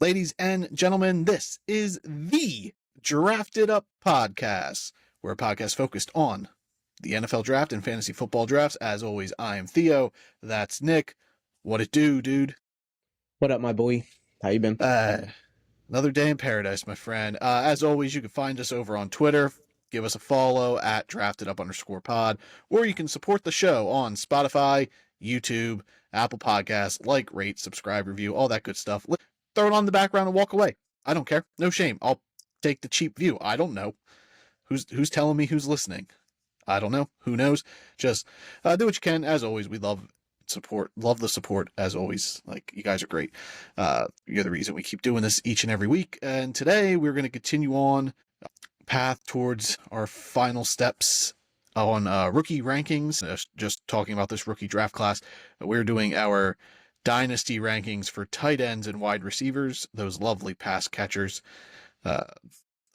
Ladies and gentlemen, this is the Drafted Up Podcast. We're a podcast focused on the NFL draft and fantasy football drafts. As always, I am Theo. That's Nick. What it do, dude? What up, my boy? How you been? Another day in paradise, my friend. As always, you can find us over on Twitter. Give us a follow at DraftedUp_pod, or you can support the show on Spotify, YouTube, Apple Podcasts, like, rate, subscribe, review, all that good stuff. Throw it on the background and walk away. I don't care. No shame. I'll take the cheap view. I don't know. Who's telling me who's listening? I don't know. Who knows? Just do what you can. As always, we love the support as always. Like, you guys are great. You're the reason we keep doing this each and every week. And today we're going to continue on path towards our final steps on rookie rankings. Just talking about this rookie draft class. We're doing our Dynasty rankings for tight ends and wide receivers, those lovely pass catchers, a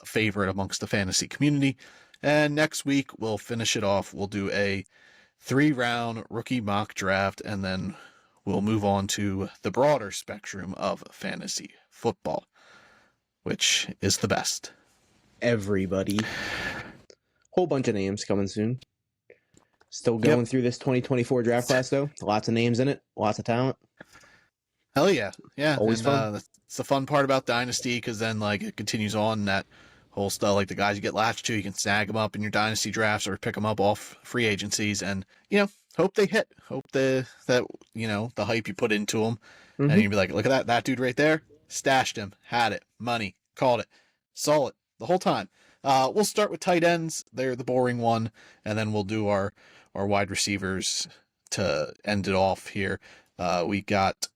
favorite amongst the fantasy community. And next week, we'll finish it off. We'll do a 3-round rookie mock draft, and then we'll move on to the broader spectrum of fantasy football, which is the best. Everybody. Whole bunch of names coming soon. Still going through this 2024 draft class, though. Lots of names in it. Lots of talent. Hell yeah. Yeah. Always fun. It's the fun part about Dynasty, because then, like, it continues on that whole stuff. Like, the guys you get latched to, you can snag them up in your Dynasty drafts or pick them up off free agencies and, hope they hit. Hope that the hype you put into them. Mm-hmm. And you'd be like, look at that dude right there. Stashed him. Had it. Money. Called it. Saw it the whole time. We'll start with tight ends. They're the boring one. And then we'll do our wide receivers to end it off here. We got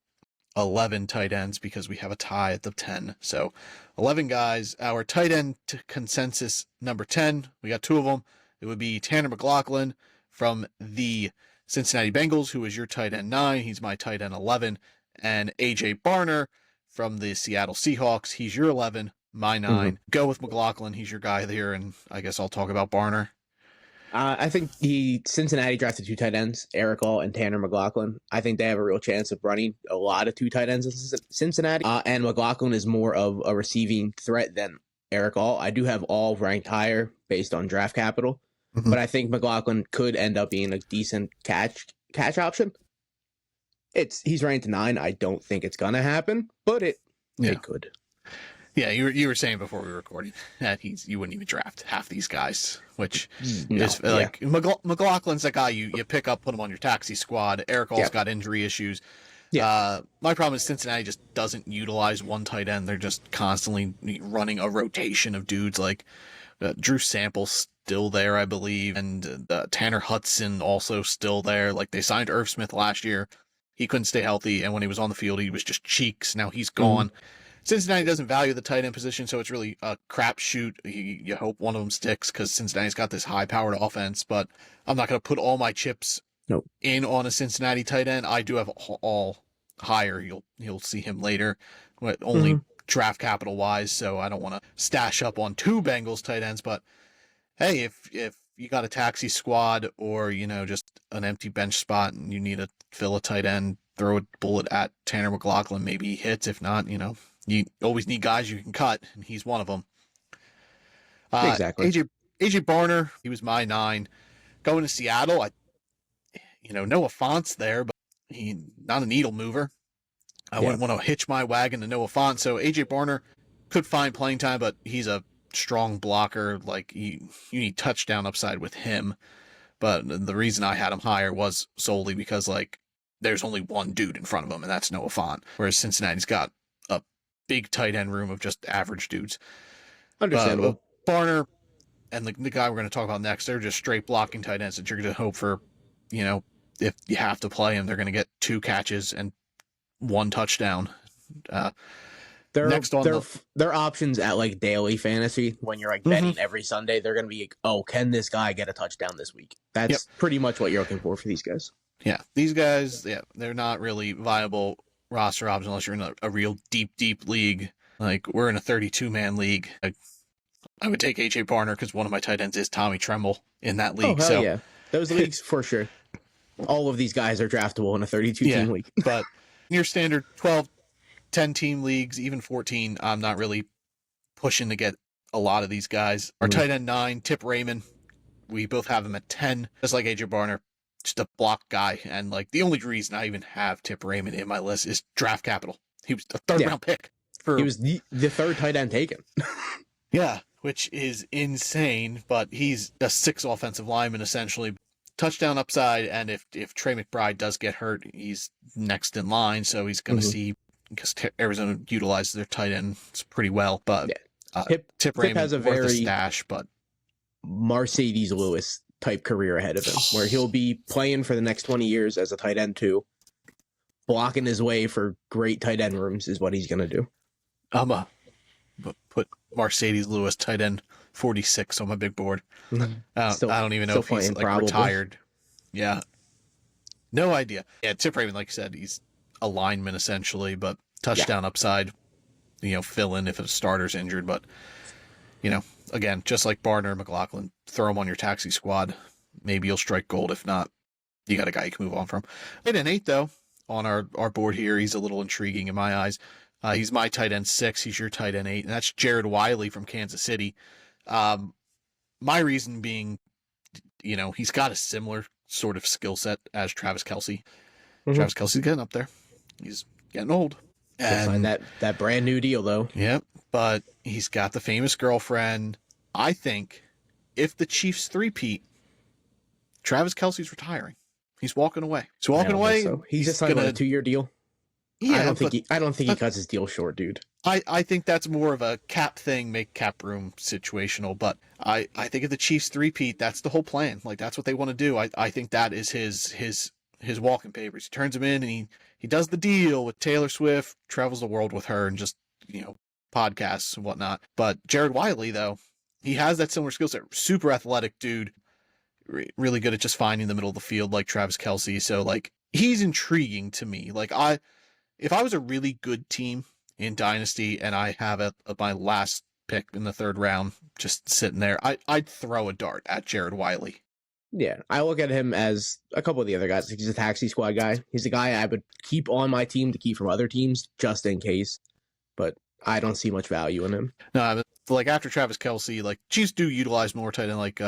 11 tight ends because we have a tie at the 10. So 11 guys. Our tight end consensus number 10, we got 2 of them. It would be Tanner McLaughlin from the Cincinnati Bengals, who is your tight end 9. He's my tight end 11. And AJ Barner from the Seattle Seahawks. He's your 11, my 9. Mm-hmm. Go with McLaughlin. He's your guy there. And I guess I'll talk about Barner. I think Cincinnati drafted 2 tight ends, Eric All and Tanner McLaughlin. I think they have a real chance of running a lot of 2 tight ends in Cincinnati. And McLaughlin is more of a receiving threat than Eric All. I do have All ranked higher based on draft capital, but I think McLaughlin could end up being a decent catch option. He's ranked 9. I don't think it's gonna happen, but it could. Yeah, you were saying before we were recording that you wouldn't even draft half these guys, which is like McLaughlin's that guy you pick up, put him on your taxi squad. Eric All's got injury issues. Yeah. My problem is Cincinnati just doesn't utilize one tight end. They're just constantly running a rotation of dudes. Like Drew Sample's still there, I believe, and Tanner Hudson also still there. Like, they signed Irv Smith last year. He couldn't stay healthy, and when he was on the field, he was just cheeks. Now he's gone. Mm-hmm. Cincinnati doesn't value the tight end position, so it's really a crapshoot. You hope one of them sticks because Cincinnati's got this high-powered offense, but I'm not going to put all my chips in on a Cincinnati tight end. I do have All higher. You'll see him later, only draft capital-wise, so I don't want to stash up on 2 Bengals tight ends, but hey, if you got a taxi squad or, just an empty bench spot and you need to fill a tight end, throw a bullet at Tanner McLaughlin. Maybe he hits. If not, you always need guys you can cut, and he's one of them. Exactly. AJ Barner, he was my 9. Going to Seattle, Noah Fant's there, but he not a needle mover. I wouldn't want to hitch my wagon to Noah Fant, so AJ Barner could find playing time, but he's a strong blocker. Like, you need touchdown upside with him. But the reason I had him higher was solely because, like, there's only one dude in front of him, and that's Noah Fant, whereas Cincinnati's got a big tight end room of just average dudes. Understandable. Barner and the guy we're going to talk about next, they're just straight blocking tight ends that you're going to hope for, if you have to play them, they're going to get 2 catches and 1 touchdown. Their options at, like, daily fantasy, when you're, like, betting every Sunday, they're going to be like, oh, can this guy get a touchdown this week? That's pretty much what you're looking for these guys. Yeah, these guys, they're not really viable roster options unless you're in a real deep league. Like, we're in a 32-man league. I would take AJ Barner because one of my tight ends is Tommy Tremble in that league. Oh, hell yeah. Those leagues, for sure. All of these guys are draftable in a 32-team league. But your standard 12 10-team leagues, even 14, I'm not really pushing to get a lot of these guys. Our tight end 9, Tip Raymond, we both have him at 10, just like AJ Barner, just a block guy. And like the only reason I even have Tip Raymond in my list is draft capital. He was a third round pick. He was the third tight end taken. Yeah, which is insane, but he's a 6 offensive lineman essentially. Touchdown upside, and if Trey McBride does get hurt, he's next in line, so he's going to see, because Arizona utilizes their tight ends pretty well, but Tip Raymond has a worth very stash, but Mercedes Lewis type career ahead of him, where he'll be playing for the next 20 years as a tight end too, blocking his way for great tight end rooms is what he's going to do. I'm put Mercedes Lewis tight end 46 on my big board. I don't even know if he's like retired. Yeah. No idea. Yeah, Tip Raymond, like you said, he's a lineman essentially, but touchdown upside, fill in if a starter's injured. But, again, just like Barner and McLaughlin, throw him on your taxi squad. Maybe you'll strike gold. If not, you got a guy you can move on from. Tight end 8, though, on our board here, he's a little intriguing in my eyes. He's my tight end 6. He's your tight end 8, and that's Jared Wiley from Kansas City. My reason being, he's got a similar sort of skill set as Travis Kelce. Travis Kelce's getting up there. He's getting old. And that brand new deal, though. Yep, but he's got the famous girlfriend. I think if the Chiefs three-peat, Travis Kelce's retiring. He's walking away. He's walking away. So. He's just signed on a 2-year deal. Yeah, I don't think he cuts his deal short, dude. I think that's more of a cap thing, make cap room situational. But I think if the Chiefs three-peat, that's the whole plan. Like, that's what they want to do. I think that is his walking papers. He turns him in and he does the deal with Taylor Swift, travels the world with her, and just podcasts and whatnot. But Jared Wiley, though, he has that similar skill set. Super athletic dude, really good at just finding the middle of the field like Travis Kelce. So like he's intriguing to me. Like if I was a really good team in Dynasty and I have my last pick in the 3rd round just sitting there, I'd throw a dart at Jared Wiley. Yeah, I look at him as a couple of the other guys. He's a taxi squad guy. He's a guy I would keep on my team to keep from other teams just in case. But I don't see much value in him. No, like after Travis Kelce, like Chiefs do utilize more tight end like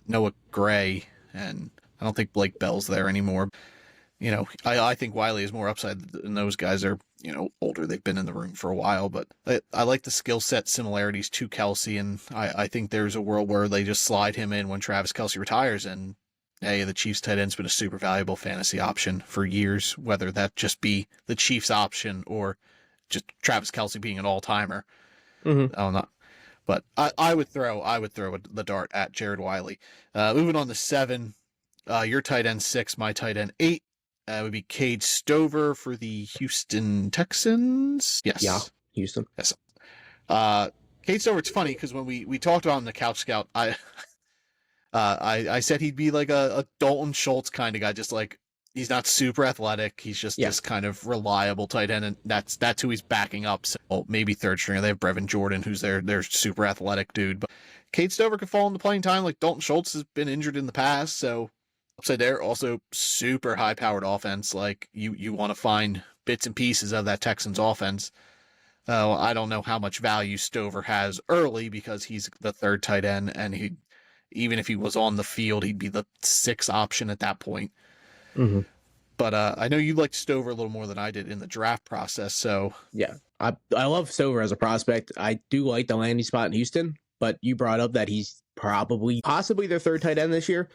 Noah Gray, and I don't think Blake Bell's there anymore. I think Wiley is more upside than those guys are, older. They've been in the room for a while, but I like the skill set similarities to Kelce, and I think there's a world where they just slide him in when Travis Kelce retires, and hey, the Chiefs tight end's been a super valuable fantasy option for years, whether that just be the Chiefs option or just Travis Kelce being an all-timer. But I would throw the dart at Jared Wiley. Moving on to 7, your tight end 6, my tight end 8. Would be Cade Stover for the Houston Texans. Yes. Yeah, Houston. Yes. Cade Stover, it's funny because when we talked about him in the Couch Scout, I said he'd be like a Dalton Schultz kind of guy, just like he's not super athletic. He's just this kind of reliable tight end, and that's who he's backing up. So maybe 3rd stringer. They have Brevin Jordan, who's their super athletic dude. But Cade Stover could fall into playing time. Like Dalton Schultz has been injured in the past, so upside there. Also super high powered offense. Like you want to find bits and pieces of that Texans offense. I don't know how much value Stover has early because he's the 3rd tight end, and even if he was on the field, he'd be the 6th option at that point. But I know you liked Stover a little more than I did in the draft process. So yeah, I love Stover as a prospect. I do like the landing spot in Houston, but you brought up that he's possibly their 3rd tight end this year.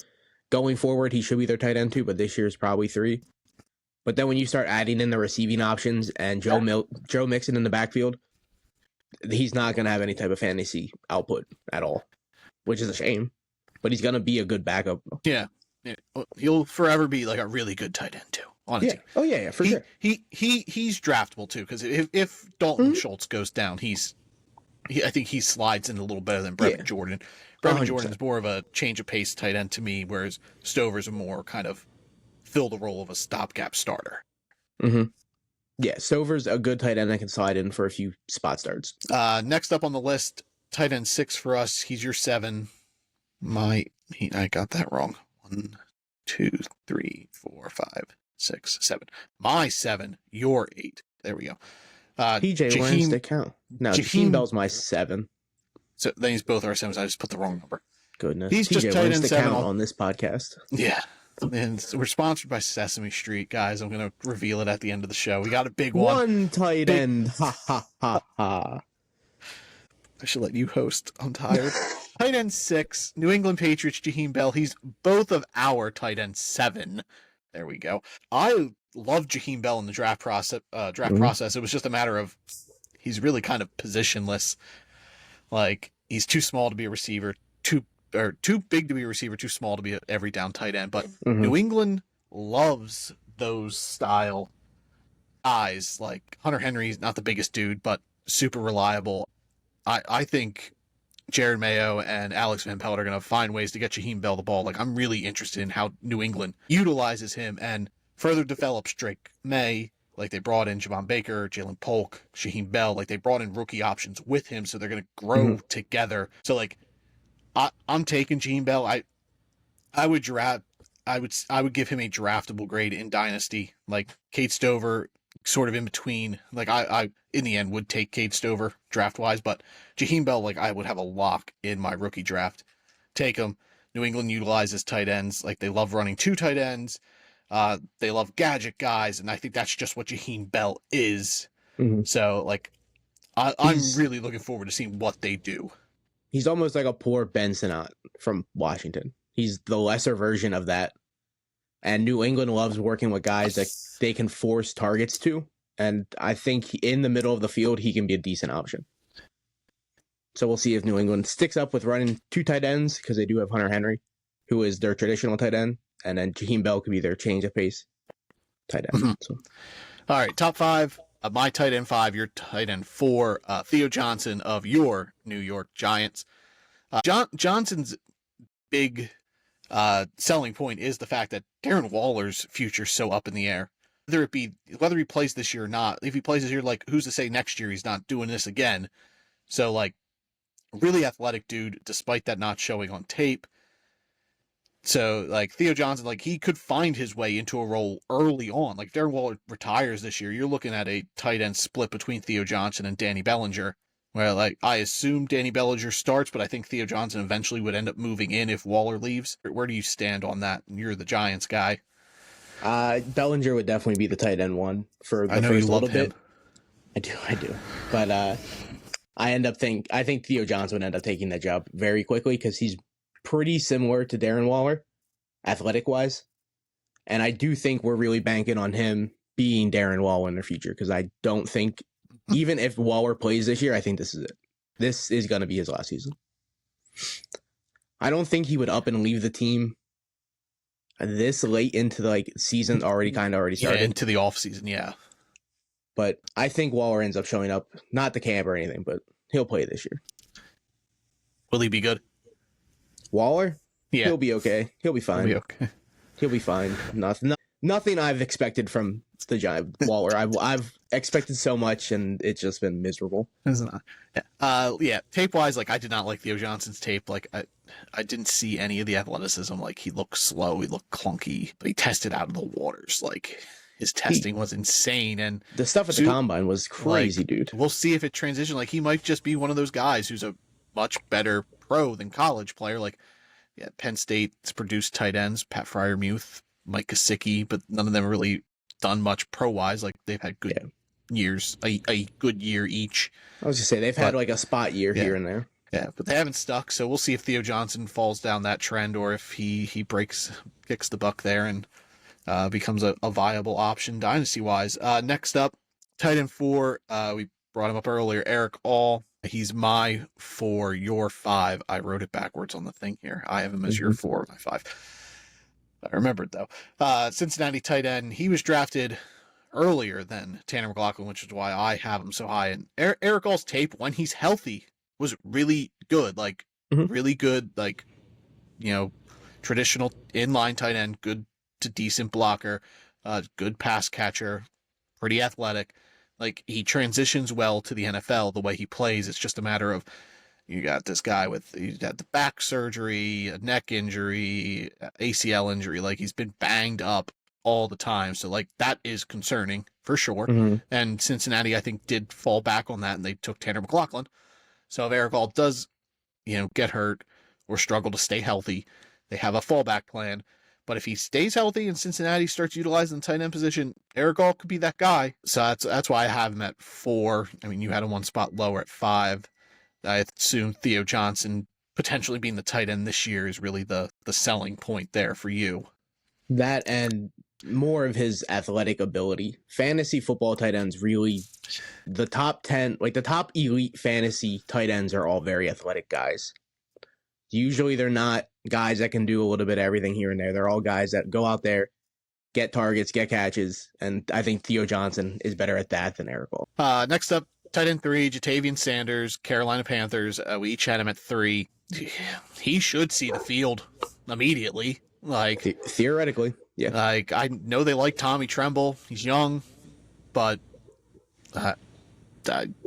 Going forward, he should be their tight end too, but this year is probably 3. But then when you start adding in the receiving options and Joe Mixon in the backfield, he's not going to have any type of fantasy output at all, which is a shame. But he's going to be a good backup. Yeah. He'll forever be like a really good tight end too. Honestly. Yeah. Oh yeah, for sure. He's draftable too, because if Dalton Schultz goes down, I think he slides in a little better than Brevin Jordan. Brevin Jordan's more of a change of pace tight end to me, whereas Stover's a more kind of fill the role of a stopgap starter. Yeah, Stover's a good tight end that can slide in for a few spot starts. Next up on the list, tight end 6 for us. He's your 7. I got that wrong. 1, 2, 3, 4, 5, 6, 7. My 7, your 8. there we go. PJ wins the count. No, Jaheim Bell's my 7. So then he's both our 7s. I just put the wrong number. Goodness. He's TJ just tight wins end the 7 count on this podcast. Yeah. And we're sponsored by Sesame Street, guys. I'm going to reveal it at the end of the show. We got a big one. One tight end. Ha, ha, ha, ha. I should let you host. I'm tired. Tight end 6, New England Patriots, Jaheim Bell. He's both of our tight end 7. There we go. I love Jaheim Bell in the draft process. It was just a matter of he's really kind of positionless. Like, he's too small to be a receiver, too big to be a receiver, too small to be an every down tight end. But New England loves those style guys. Like, Hunter Henry's not the biggest dude, but super reliable. I think Jared Mayo and Alex Van Pelt are going to find ways to get Jaheim Bell the ball. Like, I'm really interested in how New England utilizes him and further develops Drake May. Like, they brought in Javon Baker, Jalen Polk, Jaheim Bell. Like, they brought in rookie options with him, so they're going to grow together. So, like, I'm taking Jaheim Bell. I would give him a draftable grade in Dynasty. Like, Kate Stover, sort of in between. Like, I in the end would take Cade Stover draft wise, but Jaheim Bell, like, I would have a lock in my rookie draft. Take him. New England utilizes tight ends. Like, they love running 2 tight ends. They love gadget guys, and I think that's just what Jaheim Bell is. So, like, I'm really looking forward to seeing what they do. He's almost like a poor Ben Sinnott from Washington. He's the lesser version of that. And New England loves working with guys that they can force targets to. And I think in the middle of the field, he can be a decent option. So we'll see if New England sticks up with running 2 tight ends, because they do have Hunter Henry, who is their traditional tight end. And then Jaheim Bell could be their change of pace tight end. So. All right, top 5. My tight end 5, your tight end 4, Theo Johnson of your New York Giants. Johnson's big selling point is the fact that Darren Waller's future is so up in the air. Whether he plays this year or not, if he plays this year, like, who's to say next year he's not doing this again? So, like, really athletic dude, despite that not showing on tape. So, like, Theo Johnson, like, he could find his way into a role early on. Like, if Darren Waller retires this year, you're looking at a tight end split between Theo Johnson and Danny Bellinger, where, like, I assume Danny Bellinger starts, but I think Theo Johnson eventually would end up moving in if Waller leaves. Where do you stand on that? You're the Giants guy. Bellinger would definitely be the tight end 1 for the first little bit. I do. But I think Theo Johnson would end up taking that job very quickly, because he's pretty similar to Darren Waller, athletic-wise. And I do think we're really banking on him being Darren Waller in the future, because I don't think, even if Waller plays this year, I think this is it. This is going to be his last season. I don't think he would up and leave the team this late into the season already started. Yeah, into the offseason, yeah. But I think Waller ends up showing up, not the camp or anything, but he'll play this year. Will he be good? Waller? Yeah. He'll be okay. He'll be fine. He'll be fine. Nothing I've expected from the Giant Waller. I've expected so much, and it's just been miserable. Isn't it? Yeah. Tape wise, like, I did not like Theo Johnson's tape. Like, I didn't see any of the athleticism. Like, he looked slow, he looked clunky, but he tested out of the waters. Like, his testing was insane, and the stuff at the combine was crazy, dude. We'll see if it transitions. Like, he might just be one of those guys who's a much better pro than college player. Like, yeah, Penn State's produced tight ends, Pat Fryermuth, Mike Gesicki, but none of them really done much pro-wise. Like, they've had good years, a good year each. I was just say they've had like a spot year here and there. Yeah, but they haven't stuck. So we'll see if Theo Johnson falls down that trend, or if he kicks the buck there and becomes a viable option dynasty-wise. Next up, tight end 4. We brought him up earlier, Eric All. He's my 4, your 5. I wrote it backwards on the thing here. I have him as your 4, my 5. I remembered, though. Cincinnati tight end. He was drafted earlier than Tanner McLaughlin, which is why I have him so high. And Eric All's tape, when he's healthy, was really good. Like, really good, like, traditional inline tight end, good to decent blocker, good pass catcher, pretty athletic. Like, he transitions well to the NFL the way he plays. It's just a matter of, you got this guy he's had the back surgery, a neck injury, ACL injury. Like, he's been banged up all the time. So like that is concerning for sure. Mhm. And Cincinnati, I think, did fall back on that, and they took Tanner McLaughlin. So if Eric All does, get hurt or struggle to stay healthy, they have a fallback plan. But if he stays healthy and Cincinnati starts utilizing the tight end position, Eric All could be that guy. So that's why I have him at 4. I mean, you had him one spot lower at 5. I assume Theo Johnson potentially being the tight end this year is really the selling point there for you. That and more of his athletic ability. Fantasy football tight ends really, the top 10, like the top elite fantasy tight ends are all very athletic guys. Usually they're not guys that can do a little bit of everything here and there. They're all guys that go out there, get targets, get catches, and I think Theo Johnson is better at that than Eric All. Next up, tight end 3, Jatavian Sanders, Carolina Panthers. We each had him at 3. He should see the field immediately. Like theoretically, yeah. Like I know they like Tommy Tremble. He's young, but I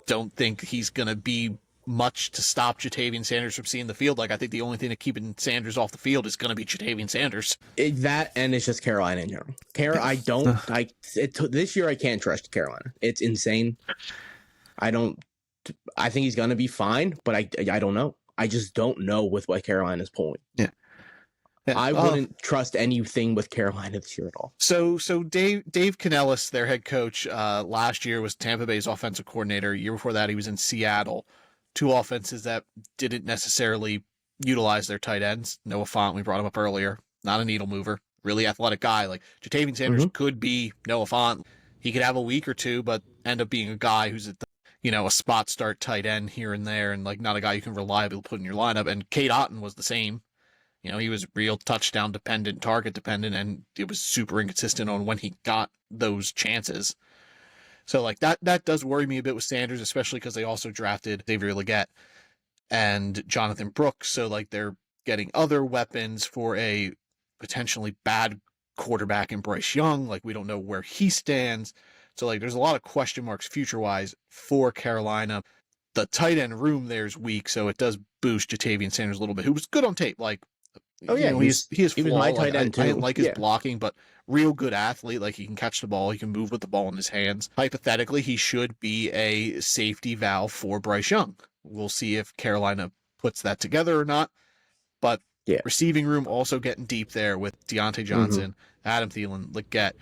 don't think he's gonna be much to stop Jatavian Sanders from seeing the field. Like I think the only thing to keeping Sanders off the field is gonna be Jatavian Sanders. That and it's just Carolina in general. This year I can't trust Carolina. It's insane. I think he's gonna be fine, but I don't know. I just don't know with what Carolina's pulling. Yeah. I wouldn't trust anything with Carolina this year at all. So Dave Canellis, their head coach, last year was Tampa Bay's offensive coordinator. Year before that, he was in Seattle. 2 offenses that didn't necessarily utilize their tight ends. Noah Fant, we brought him up earlier. Not a needle mover. Really athletic guy. Like Jatavian Sanders could be Noah Fant. He could have a week or two, but end up being a guy who's at the, a spot start tight end here and there, and like not a guy you can reliably put in your lineup. And Cade Otton was the same. He was real touchdown dependent, target dependent, and it was super inconsistent on when he got those chances. So like that does worry me a bit with Sanders, especially because they also drafted Xavier Legette and Jonathan Brooks. So like they're getting other weapons for a potentially bad quarterback in Bryce Young. Like we don't know where he stands. So like there's a lot of question marks future-wise for Carolina. The tight end room there is weak, so it does boost Jatavian Sanders a little bit, who was good on tape. Like, oh yeah, he is he was my tight end too. I didn't like his blocking, but real good athlete. Like he can catch the ball, he can move with the ball in his hands. Hypothetically, he should be a safety valve for Bryce Young. We'll see if Carolina puts that together or not. But receiving room also getting deep there with Deontay Johnson, Adam Thielen, Legette,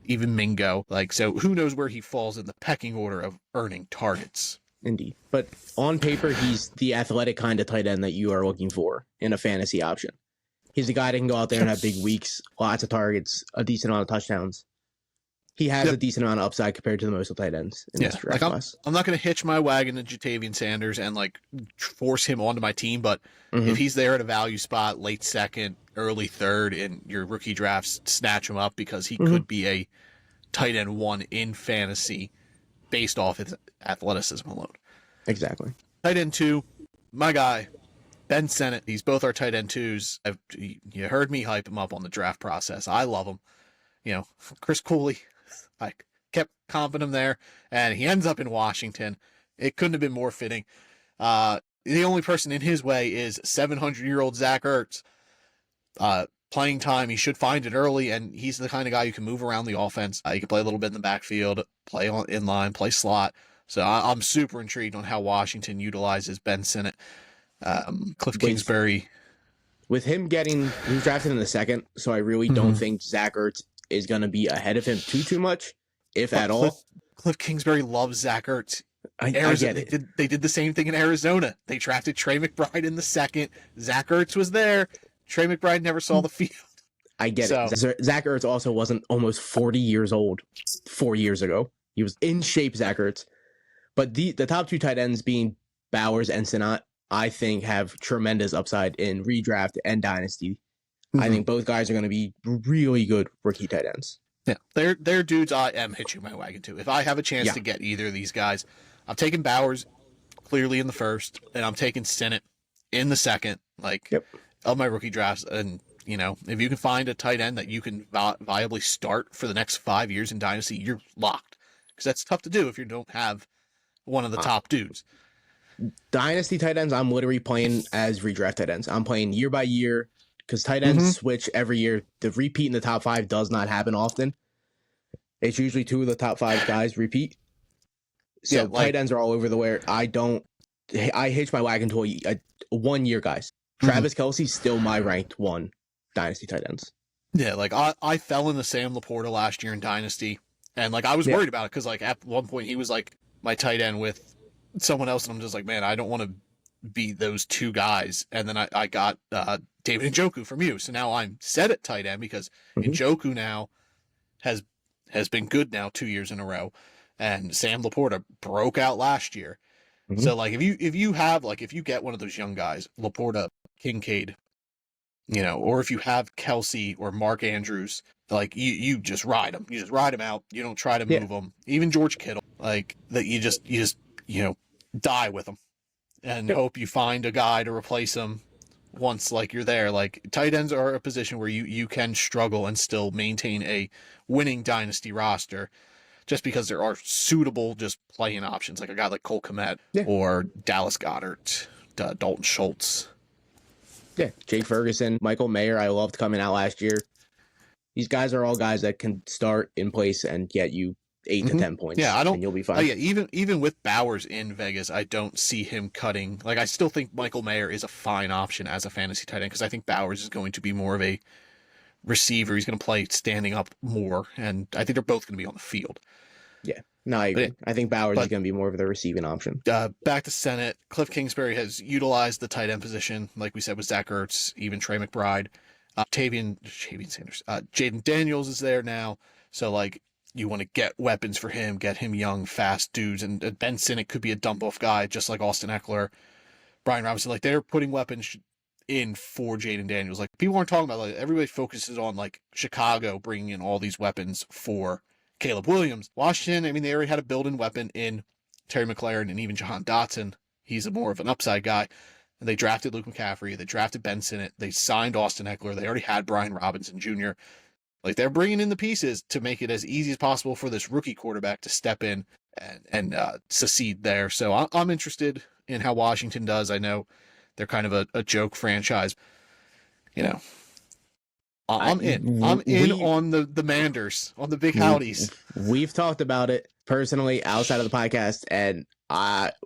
even Mingo. Like, so who knows where he falls in the pecking order of earning targets. Indeed. But on paper, he's the athletic kind of tight end that you are looking for in a fantasy option. He's the guy that can go out there and have big weeks, lots of targets, a decent amount of touchdowns. He has a decent amount of upside compared to the most of tight ends in this draft class. I'm not going to hitch my wagon to Jatavian Sanders and like force him onto my team, but if he's there at a value spot, late second, early third in your rookie drafts, snatch him up because he could be a tight end 1 in fantasy based off his athleticism alone. Exactly. Tight end 2, my guy, Ben Sennett. He's both our tight end 2s. You heard me hype him up on the draft process. I love him. Chris Cooley, I kept comping him there, and he ends up in Washington. It couldn't have been more fitting. The only person in his way is 700-year-old Zach Ertz. Playing time, he should find it early, and he's the kind of guy who can move around the offense. He can play a little bit in the backfield, play on inline, play slot. So I'm super intrigued on how Washington utilizes Ben Sennett. Cliff Kingsbury. With him he was drafted in the second, so I really don't think Zach Ertz is going to be ahead of him too much, if at all. Cliff Kingsbury loves Zach Ertz. I get it. They did the same thing in Arizona. They drafted Trey McBride in the second. Zach Ertz was there. Trey McBride never saw the field. I get it. Zach Ertz also wasn't almost 40 years old 4 years ago. He was in shape, Zach Ertz. But the top 2 tight ends being Bowers and Sinnott, I think have tremendous upside in redraft and dynasty. I think both guys are going to be really good rookie tight ends. Yeah, they're dudes I am hitching my wagon to. If I have a chance to get either of these guys, I'm taking Bowers clearly in the first, and I'm taking Sinnott in the second. Of my rookie drafts, and if you can find a tight end that you can viably start for the next 5 years in Dynasty, you're locked, because that's tough to do if you don't have one of the top dudes. Dynasty tight ends, I'm literally playing as redraft tight ends. I'm playing year by year, because tight ends Mhm. switch every year. The repeat in the top 5 does not happen often. It's usually 2 of the top 5 guys repeat. Yeah, So like tight ends are all over the where. I hitch my wagon to a 1 year guys. mhm. Travis Kelce's still my ranked 1 dynasty tight ends. Yeah, like I fell into Sam Laporta last year in Dynasty, and like I was Yeah. worried about it because like at one point he was like my tight end with someone else, and I'm just like, man, I don't want to be those two guys. And then I got David Njoku from you, so now I'm set at tight end because Mhm. Njoku now has been good now 2 years in a row, and Sam Laporta broke out last year. Mhm. So like if you have like if you get one of those young guys, Laporta, Kincaid, or if you have Kelsey or Mark Andrews, like you just ride them. You just ride them out. You don't try to Yeah. move them. Even George Kittle, like that, you just die with them and Yep. hope you find a guy to replace them once like you're there. Like tight ends are a position where you can struggle and still maintain a winning dynasty roster just because there are suitable just playing options like a guy like Cole Kmet Yeah. or Dallas Goedert, Dalton Schultz. Yeah. Jake Ferguson, Michael Mayer, I loved coming out last year. These guys are all guys that can start in place and get you 8 to 10 points. Yeah, I don't. And you'll be fine. Yeah, even with Bowers in Vegas, I don't see him cutting. Like, I still think Michael Mayer is a fine option as a fantasy tight end because I think Bowers is going to be more of a receiver. He's going to play standing up more, and I think they're both going to be on the field. Yeah. No, I agree. I think Bowers is going to be more of the receiving option. Back to Senate, Cliff Kingsbury has utilized the tight end position, like we said with Zach Ertz, even Trey McBride. Tavian Sanders, Jaden Daniels is there now, so like you want to get weapons for him, get him young, fast dudes, and Ben Sinnott could be a dump off guy, just like Austin Eckler, Brian Robinson. Like they're putting weapons in for Jaden Daniels. Like people aren't talking about, like everybody focuses on like Chicago bringing in all these weapons for Caleb Williams. Washington, I mean, they already had a built-in weapon in Terry McLaurin and even Jahan Dotson. He's a more of an upside guy. And they drafted Luke McCaffrey. They drafted Ben Sinnott. They signed Austin Eckler. They already had Brian Robinson Jr. Like they're bringing in the pieces to make it as easy as possible for this rookie quarterback to step in and succeed there. So I'm interested in how Washington does. I know they're kind of a joke franchise. I'm in. I'm in on the Manders, on the big howdies. We've talked about it personally outside of the podcast, and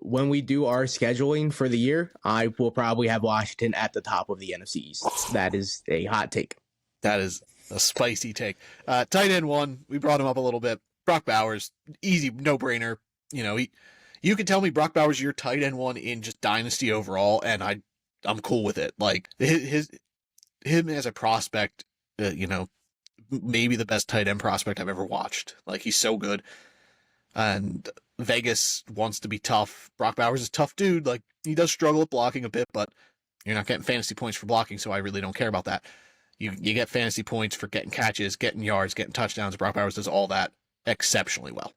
when we do our scheduling for the year, I will probably have Washington at the top of the NFC East. That is a hot take. That is a spicy take. Tight end 1, we brought him up a little bit. Brock Bowers, easy, no-brainer. You can tell me Brock Bowers your tight end 1 in just dynasty overall, and I'm cool with it. Like him as a prospect, maybe the best tight end prospect I've ever watched. Like he's so good. And Vegas wants to be tough. Brock Bowers is a tough dude. Like he does struggle with blocking a bit, but you're not getting fantasy points for blocking, so I really don't care about that. You get fantasy points for getting catches, getting yards, getting touchdowns. Brock Bowers does all that exceptionally well.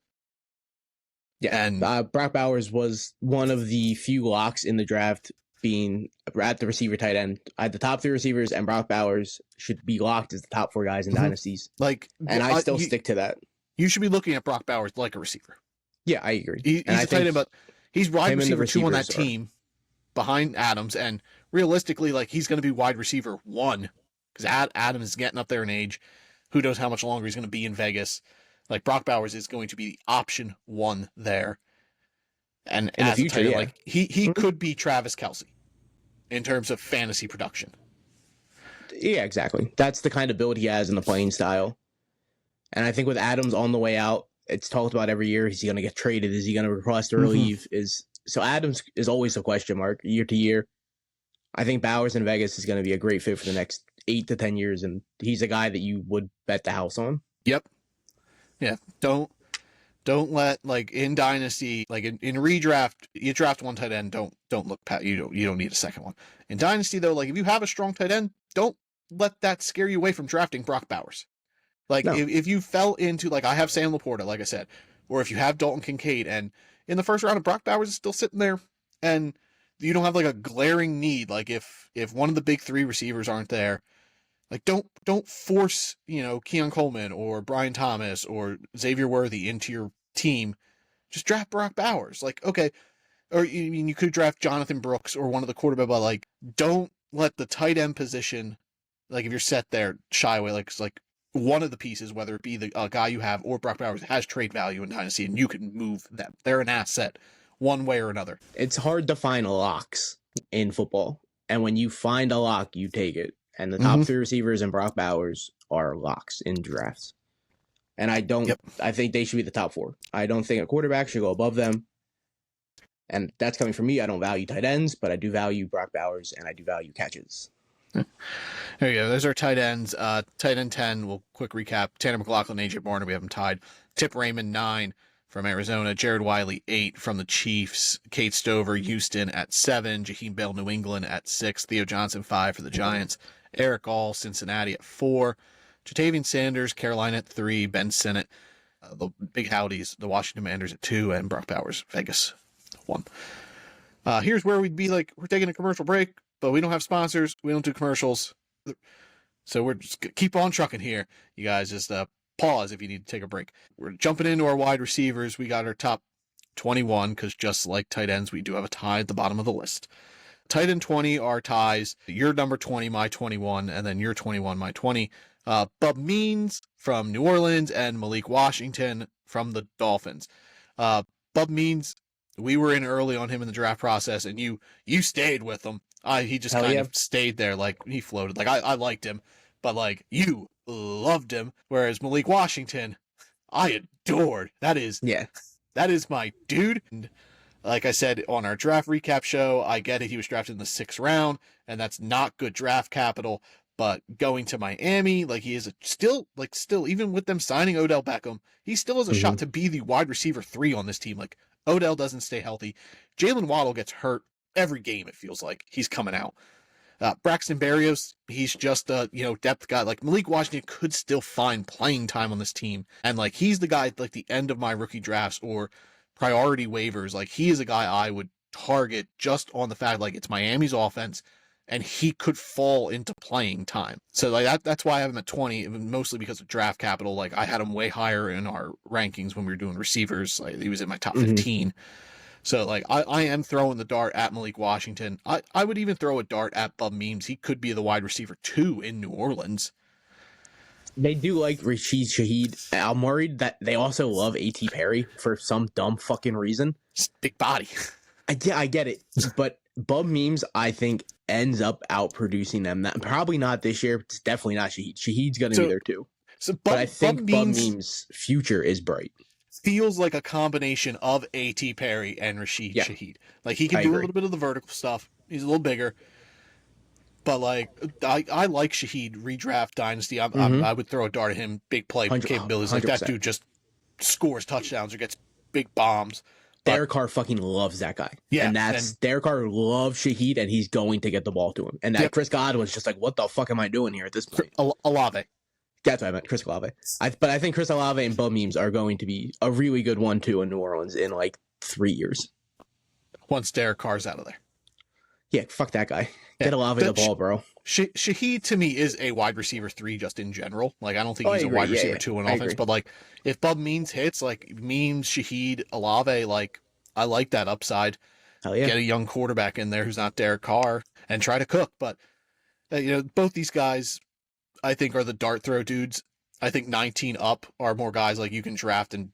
Yeah, and Brock Bowers was one of the few locks in the draft, being at the receiver tight end. I had the top 3 receivers, and Brock Bowers should be locked as the top 4 guys in dynasties. And I still stick to that. You should be looking at Brock Bowers like a receiver. Yeah, I agree. He's a tight end, but he's wide receiver 2 on that team behind Adams, and realistically, like he's going to be wide receiver 1 because Adams is getting up there in age. Who knows how much longer he's going to be in Vegas? Like Brock Bowers is going to be option 1 there, and in as the future, a tight end, like he could be Travis Kelce in terms of fantasy production. Yeah, exactly. That's the kind of build he has in the playing style. And I think with Adams on the way out, it's talked about every year. Is he going to get traded? Is he going to request a relief? So Adams is always a question mark year to year. I think Bowers in Vegas is going to be a great fit for the next 8 to 10 years, and he's a guy that you would bet the house on. Yep. Yeah. Don't let, like in dynasty, like in redraft, you draft 1 tight end. Don't look past. You don't need a second one. In dynasty though, like if you have a strong tight end, don't let that scare you away from drafting Brock Bowers. Like if you fell into, like I have Sam Laporta, like I said, or if you have Dalton Kincaid, and in the first round of Brock Bowers is still sitting there, and you don't have like a glaring need, like if one of the big 3 receivers aren't there, like don't force Keon Coleman or Brian Thomas or Xavier Worthy into your team. Just draft Brock Bowers. Like okay, or you could draft Jonathan Brooks or one of the quarterbacks, but like don't let the tight end position like if you're set there, shy away. Like it's like one of the pieces, whether it be the guy you have or Brock Bowers, has trade value in Dynasty, and you can move them. They're an asset one way or another. It's hard to find locks in football, and when you find a lock, you take it. And the top 3 receivers and Brock Bowers are locks in drafts. And I don't. Yep. I think they should be the top 4. I don't think a quarterback should go above them. And that's coming from me. I don't value tight ends, but I do value Brock Bowers, and I do value catches. There you go. There's our tight ends. Tight end 10, we'll quick recap. Tanner McLaughlin, AJ Barner, we have them tied. Tip Raymond, 9 from Arizona. Jared Wiley, 8 from the Chiefs. Kate Stover, Houston at 7. Jaheim Bell, New England at 6. Theo Johnson, 5 for the Giants. Eric All, Cincinnati at 4. Jatavian Sanders, Carolina at 3. Ben Sinnott, the Big Howdies, the Washington Commanders at 2. And Brock Bowers, Vegas, 1. Here's where we'd be like, we're taking a commercial break, but we don't have sponsors. We don't do commercials. So we're just keep on trucking here. You guys just pause if you need to take a break. We're jumping into our wide receivers. We got our top 21 because just like tight ends, we do have a tie at the bottom of the list. Tight end 20 are ties. Your number 20, my 21, and then your 21, my 20. Bub Means from New Orleans and Malik Washington from the Dolphins. Bub Means, we were in early on him in the draft process, and you stayed with him. He just kind of stayed there, like he floated. Like I liked him, but like you loved him. Whereas Malik Washington, I adored. That is my dude. And like I said on our draft recap show, I get it. He was drafted in the 6th round, and that's not good draft capital. But going to Miami, like he is still even with them signing Odell Beckham, he still has a shot to be the wide receiver 3 on this team. Like Odell doesn't stay healthy. Jalen Waddle gets hurt every game. It feels like he's coming out. Braxton Berrios, he's just a depth guy. Like Malik Washington could still find playing time on this team, and like he's the guy at like the end of my rookie drafts or priority waivers. Like he is a guy I would target just on the fact like it's Miami's offense, and he could fall into playing time. So like that's why I have him at 20, mostly because of draft capital. Like I had him way higher in our rankings when we were doing receivers. Like he was in my top 15. So, like, I am throwing the dart at Malik Washington. I would even throw a dart at Bub Memes. He could be the wide receiver 2 in New Orleans. They do like Rashid Shaheed. I'm worried that they also love A.T. Perry for some dumb fucking reason. Just big body. I get it. But Bub Memes, I think, ends up outproducing them. Probably not this year. It's definitely not Shaheed. Shaheed's going to be there, too. But I think Bub Memes' future is bright. Feels like a combination of A.T. Perry and Rashid Shaheed. Like he can do a little bit of the vertical stuff. He's a little bigger, but like I like Shaheed redraft Dynasty. I would throw a dart at him. Big play capabilities. 100%. Like that dude just scores touchdowns or gets big bombs. Derek Carr fucking loves that guy. Yeah, and Derek Carr loves Shaheed, and he's going to get the ball to him. And that Chris Godwin's just like, what the fuck am I doing here at this point? Olave. That's what I meant, Chris Olave. But I think Chris Olave and Bub Memes are going to be a really good 1-2 in New Orleans in like 3 years. Once Derek Carr's out of there. Yeah, fuck that guy. Get Olave the ball, bro. Shaheed to me is a wide receiver 3 just in general. Like I don't think he's a wide receiver 2 in offense, but like if Bub Memes hits, like Memes, Shaheed, Olave, like I like that upside. Hell yeah. Get a young quarterback in there who's not Derek Carr and try to cook. But both these guys I think are the dart throw dudes. I think 19 up are more guys like you can draft and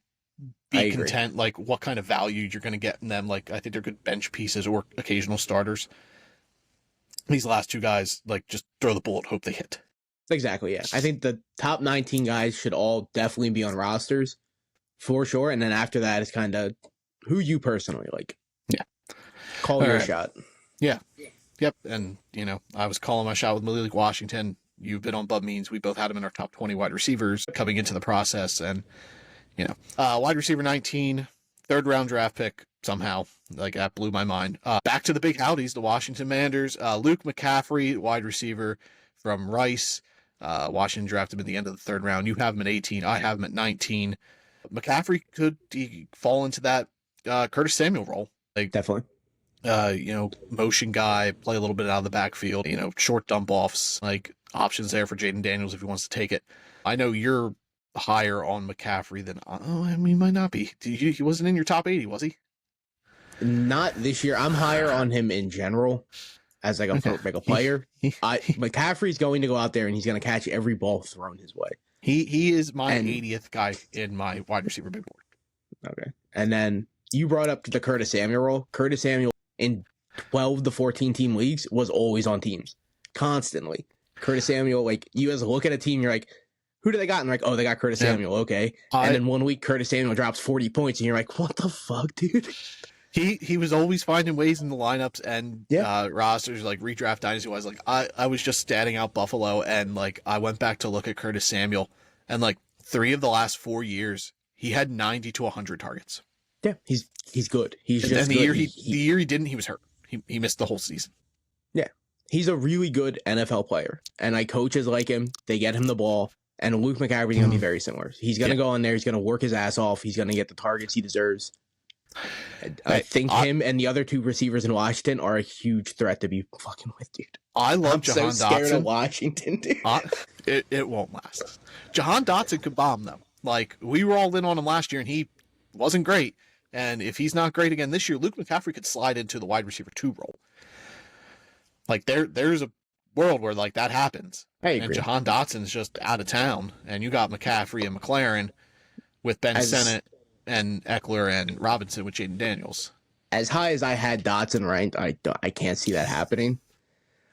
be content like what kind of value you're going to get in them. Like I think they're good bench pieces or occasional starters. These last 2 guys like just throw the bullet, hope they hit. Exactly, yeah. I think the top 19 guys should all definitely be on rosters for sure, and then after that it's kind of who you personally like. Yeah. Call your shot. Yeah. Yep, and I was calling my shot with Malik Washington. You've been on Bub Means. We both had him in our top 20 wide receivers coming into the process. And, wide receiver 19, 3rd round draft pick somehow. Like that blew my mind. Back to the Big Howdies, the Washington Commanders. Luke McCaffrey, wide receiver from Rice. Washington drafted him at the end of the 3rd round. You have him at 18. I have him at 19. McCaffrey could fall into that Curtis Samuel role. Like definitely. Motion guy, play a little bit out of the backfield, short dump offs, like options there for Jaden Daniels if he wants to take it. I know you're higher on McCaffrey than, he might not be. He wasn't in your top 80, was he? Not this year. I'm higher on him in general. as like Okay. a player. McCaffrey's going to go out there and he's going to catch every ball thrown his way. He is my And- 80th guy in my wide receiver big board. Okay. And then you brought up the Curtis Samuel role. Curtis Samuel in 12 to 14 team leagues was always on teams constantly. Curtis Samuel, like you as a look at a team, you're like, who do they got? And like, oh, they got Curtis Samuel. Okay. And then one week Curtis Samuel drops 40 points and you're like, what the fuck, dude? He was always finding ways in the lineups and rosters, like redraft dynasty wise. Like I was just standing out Buffalo and like I went back to look at Curtis Samuel and like 3 of the last 4 years he had 90 to 100 targets. Yeah, he's good. He's just and the good. year he didn't, he was hurt. He missed the whole season. Yeah, he's a really good NFL player, and like coaches like him. They get him the ball, and Luke McCaffrey's gonna be very similar. He's gonna go in there. He's gonna work his ass off. He's gonna get the targets he deserves. I think him and the other 2 receivers in Washington are a huge threat to be fucking with, dude. I love I'm Jahan so scared Dotson. of Washington, dude. It won't last. Jahan Dotson could bomb though. Like we were all in on him last year, and he wasn't great. And if he's not great again this year, Luke McCaffrey could slide into the wide receiver 2 role. Like there's a world where like that happens. I agree. And Jahan Dotson's just out of town, and you got McCaffrey and McLaren with Ben Sennett and Eckler and Robinson with Jaden Daniels. As high as I had Dotson ranked, I can't see that happening.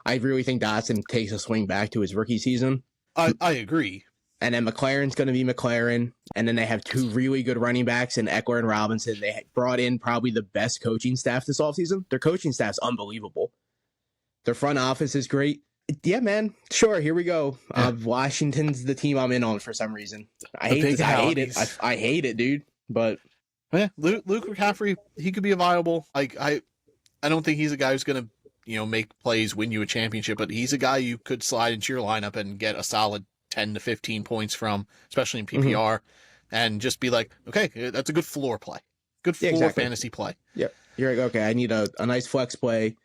I really think Dotson takes a swing back to his rookie season. I agree. And then McLaren's going to be McLaren. And then they have 2 really good running backs in Eckler and Robinson. They brought in probably the best coaching staff this offseason. Their coaching staff's unbelievable. Their front office is great. Yeah, man. Sure, here we go. Washington's the team I'm in on for some reason. I hate it. I hate it, dude. But yeah, Luke McCaffrey, he could be a viable. I don't think he's a guy who's going to make plays, win you a championship, but he's a guy you could slide into your lineup and get a solid 10 to 15 points from, especially in PPR, and just be like, okay, that's a good floor play. Good floor fantasy play. Yep. You're like, okay, I need a nice flex play.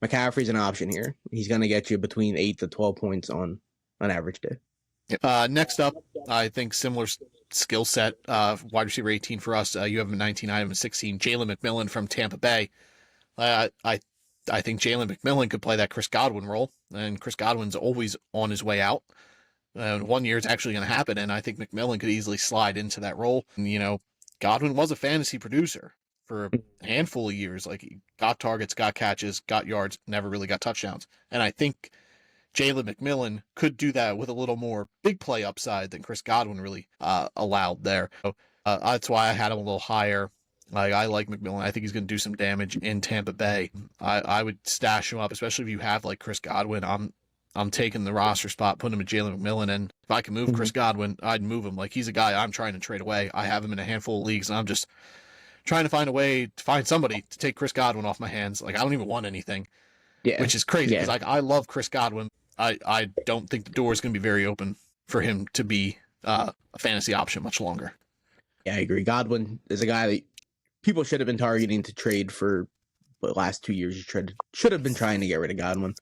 McCaffrey's an option here. He's going to get you between 8 to 12 points on an average day. Next up, I think similar skill set, wide receiver 18 for us. You have a 19, I have a 16. Jalen McMillan from Tampa Bay. I think Jalen McMillan could play that Chris Godwin role, and Chris Godwin's always on his way out. 1 year it's actually going to happen, and I think McMillan could easily slide into that role. And, Godwin was a fantasy producer for a handful of years. Like, he got targets, got catches, got yards, never really got touchdowns. And I think Jalen McMillan could do that with a little more big play upside than Chris Godwin really allowed there. So, that's why I had him a little higher. Like, I like McMillan. I think he's going to do some damage in Tampa Bay. I would stash him up, especially if you have like Chris Godwin. I'm taking the roster spot, putting him at Jalen McMillan, and if I can move Chris Godwin, I'd move him. Like, he's a guy I'm trying to trade away. I have him in a handful of leagues, and I'm just trying to find a way to find somebody to take Chris Godwin off my hands. Like, I don't even want anything, which is crazy because like I love Chris Godwin. I don't think the door is going to be very open for him to be a fantasy option much longer. Yeah, I agree. Godwin is a guy that people should have been targeting to trade for the last 2 years. You should have been trying to get rid of Godwin.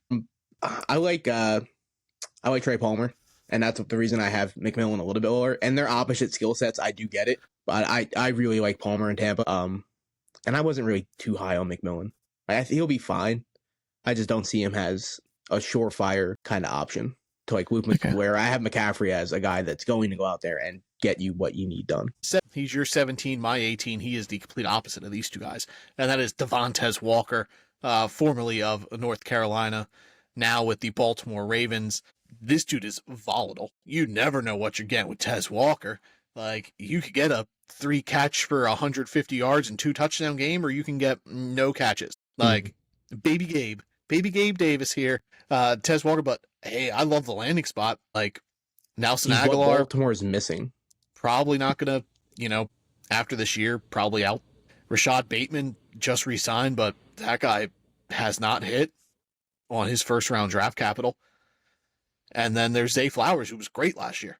I like Trey Palmer, and that's the reason I have McMillan a little bit lower. And they're opposite skill sets. I do get it, but I really like Palmer in Tampa. And I wasn't really too high on McMillan. I think he'll be fine. I just don't see him as a surefire kind of option to like Luke McCaffrey, where I have McCaffrey as a guy that's going to go out there and get you what you need done. He's your 17, my 18. He is the complete opposite of these two guys, and that is Devontae Walker, formerly of North Carolina, now with the Baltimore Ravens. This dude is volatile. You never know what you're getting with Tez Walker. Like, you could get a 3 catch for 150 yards and 2 touchdown game, or you can get no catches. Like, Baby Gabe Davis here. Tez Walker, but hey, I love the landing spot. Like, Nelson Aguilar. What Baltimore is missing. Probably not going to, after this year, probably out. Rashad Bateman just re-signed, but that guy has not hit on his first round draft capital. And then there's Zay Flowers, who was great last year.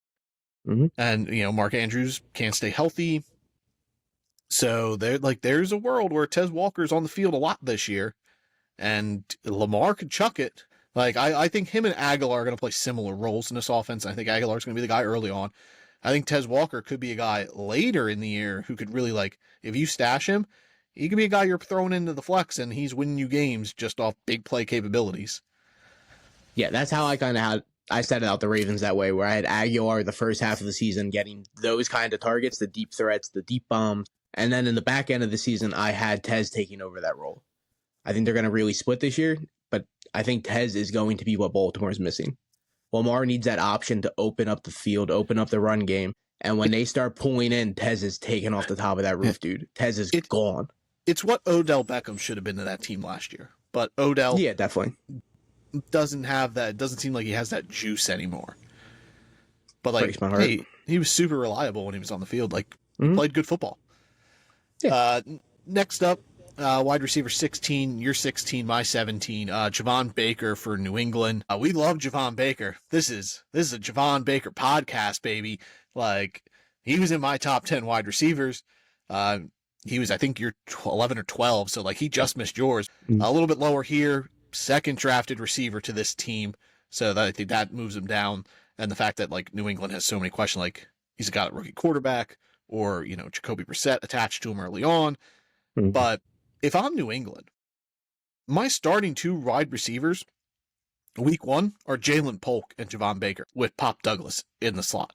And, Mark Andrews can't stay healthy. So there's a world where Tez Walker's on the field a lot this year, and Lamar could chuck it. Like, I think him and Aguilar are going to play similar roles in this offense. I think Aguilar's going to be the guy early on. I think Tez Walker could be a guy later in the year who could really, like, if you stash him, he could be a guy you're throwing into the flex, and he's winning you games just off big play capabilities. Yeah, that's how I kind of had. I set it out the Ravens that way, where I had Aguilar the first half of the season getting those kind of targets, the deep threats, the deep bombs, and then in the back end of the season, I had Tez taking over that role. I think they're going to really split this year, but I think Tez is going to be what Baltimore is missing. Lamar needs that option to open up the field, open up the run game, and when they start pulling in, Tez is taken off the top of that roof, dude. Tez is gone. It's what Odell Beckham should have been to that team last year, but Odell, yeah, definitely doesn't have that. It doesn't seem like he has that juice anymore. But like, hey, he was super reliable when he was on the field. Like, played good football. Yeah. Next up, wide receiver 16, you're 16, my 17. Javon Baker for New England. We love Javon Baker. This is a Javon Baker podcast, baby. Like, he was in my top 10 wide receivers. He was, I think, you're 11 or 12, so like he just missed yours. A little bit lower here. Second drafted receiver to this team, so that I think that moves him down. And the fact that like New England has so many questions, like he's got a rookie quarterback, or Jacoby Brissett attached to him early on. But if I'm New England, my starting two wide receivers week one are Jalen Polk and Javon Baker with Pop Douglas in the slot.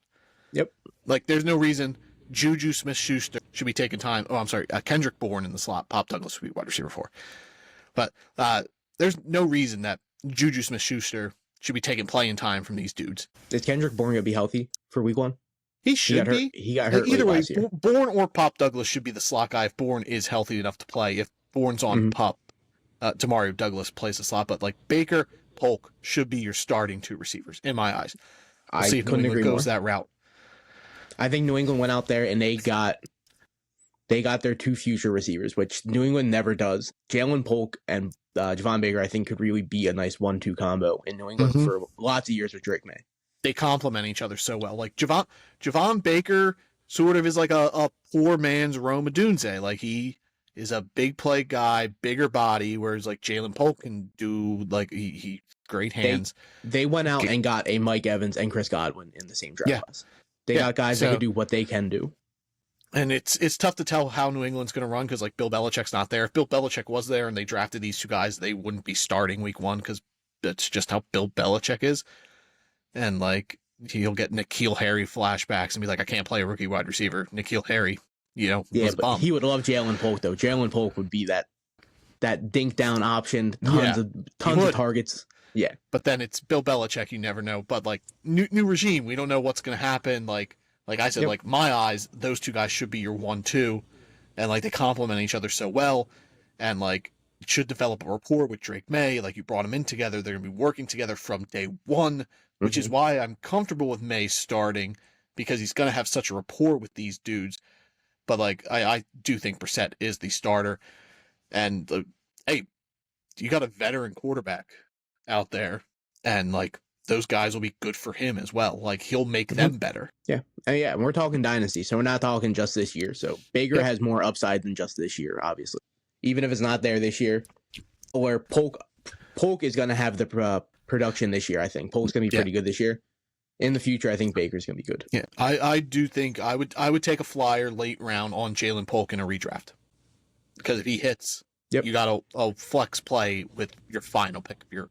Yep. Like there's no reason Juju Smith-Schuster should be taking time. Oh, I'm sorry, Kendrick Bourne in the slot. Pop Douglas would be wide receiver 4. But there's no reason that Juju Smith-Schuster should be taking playing time from these dudes. Is Kendrick Bourne going to be healthy for week one? He should be. He got hurt either way, year. Bourne or Pop Douglas should be the slot guy if Bourne is healthy enough to play. If Bourne's on Pop, Demario Douglas plays the slot. But like Baker, Polk should be your starting two receivers, in my eyes. We'll see if New England goes that route. I think New England went out there and they got their two future receivers, which New England never does. Jalen Polk and Javon Baker, I think, could really be a nice 1-2 combo in New England for lots of years with Drake May. They complement each other so well. Like Javon Baker sort of is like a poor man's Rome Odunze. Like he is a big play guy, bigger body, whereas like Jalen Polk can do like he great hands. They went out and got a Mike Evans and Chris Godwin in the same draft class. They got guys that can do what they can do. And it's tough to tell how New England's going to run because like Bill Belichick's not there. If Bill Belichick was there and they drafted these two guys, they wouldn't be starting week one because that's just how Bill Belichick is. And like he'll get N'Keal Harry flashbacks and be like, I can't play a rookie wide receiver. N'Keal Harry, was a bum. He would love Jalen Polk though. Jalen Polk would be that dink down option, tons of targets. Yeah, but then it's Bill Belichick. You never know. But like new regime, we don't know what's going to happen. Like I said, like my eyes, those two guys should be your 1-2, and like they complement each other so well, and like should develop a rapport with Drake May. Like you brought them in together, they're going to be working together from day one, which is why I'm comfortable with May starting because he's going to have such a rapport with these dudes. But like I do think Brissett is the starter, and hey, you got a veteran quarterback out there, and like those guys will be good for him as well. Like he'll make them better. Yeah. And we're talking Dynasty, so we're not talking just this year. So Baker has more upside than just this year, obviously. Even if it's not there this year, where Polk is going to have the production this year, I think. Polk's going to be pretty good this year. In the future, I think Baker's going to be good. Yeah, I do think I would take a flyer late round on Jalen Polk in a redraft. Because if he hits, you got a flex play with your final pick of your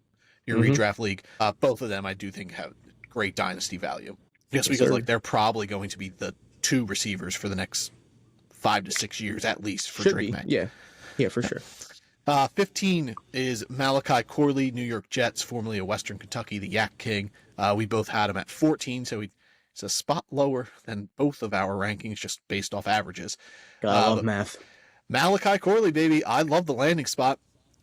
redraft league. Both of them I do think have great dynasty value. Yes, because like they're probably going to be the two receivers for the next 5 to 6 years at least for Drake May. Yeah, for sure. 15 is Malachi Corley, New York Jets, formerly of Western Kentucky, the Yak King. We both had him at 14, so he's a spot lower than both of our rankings just based off averages. I love math. Malachi Corley, baby. I love the landing spot.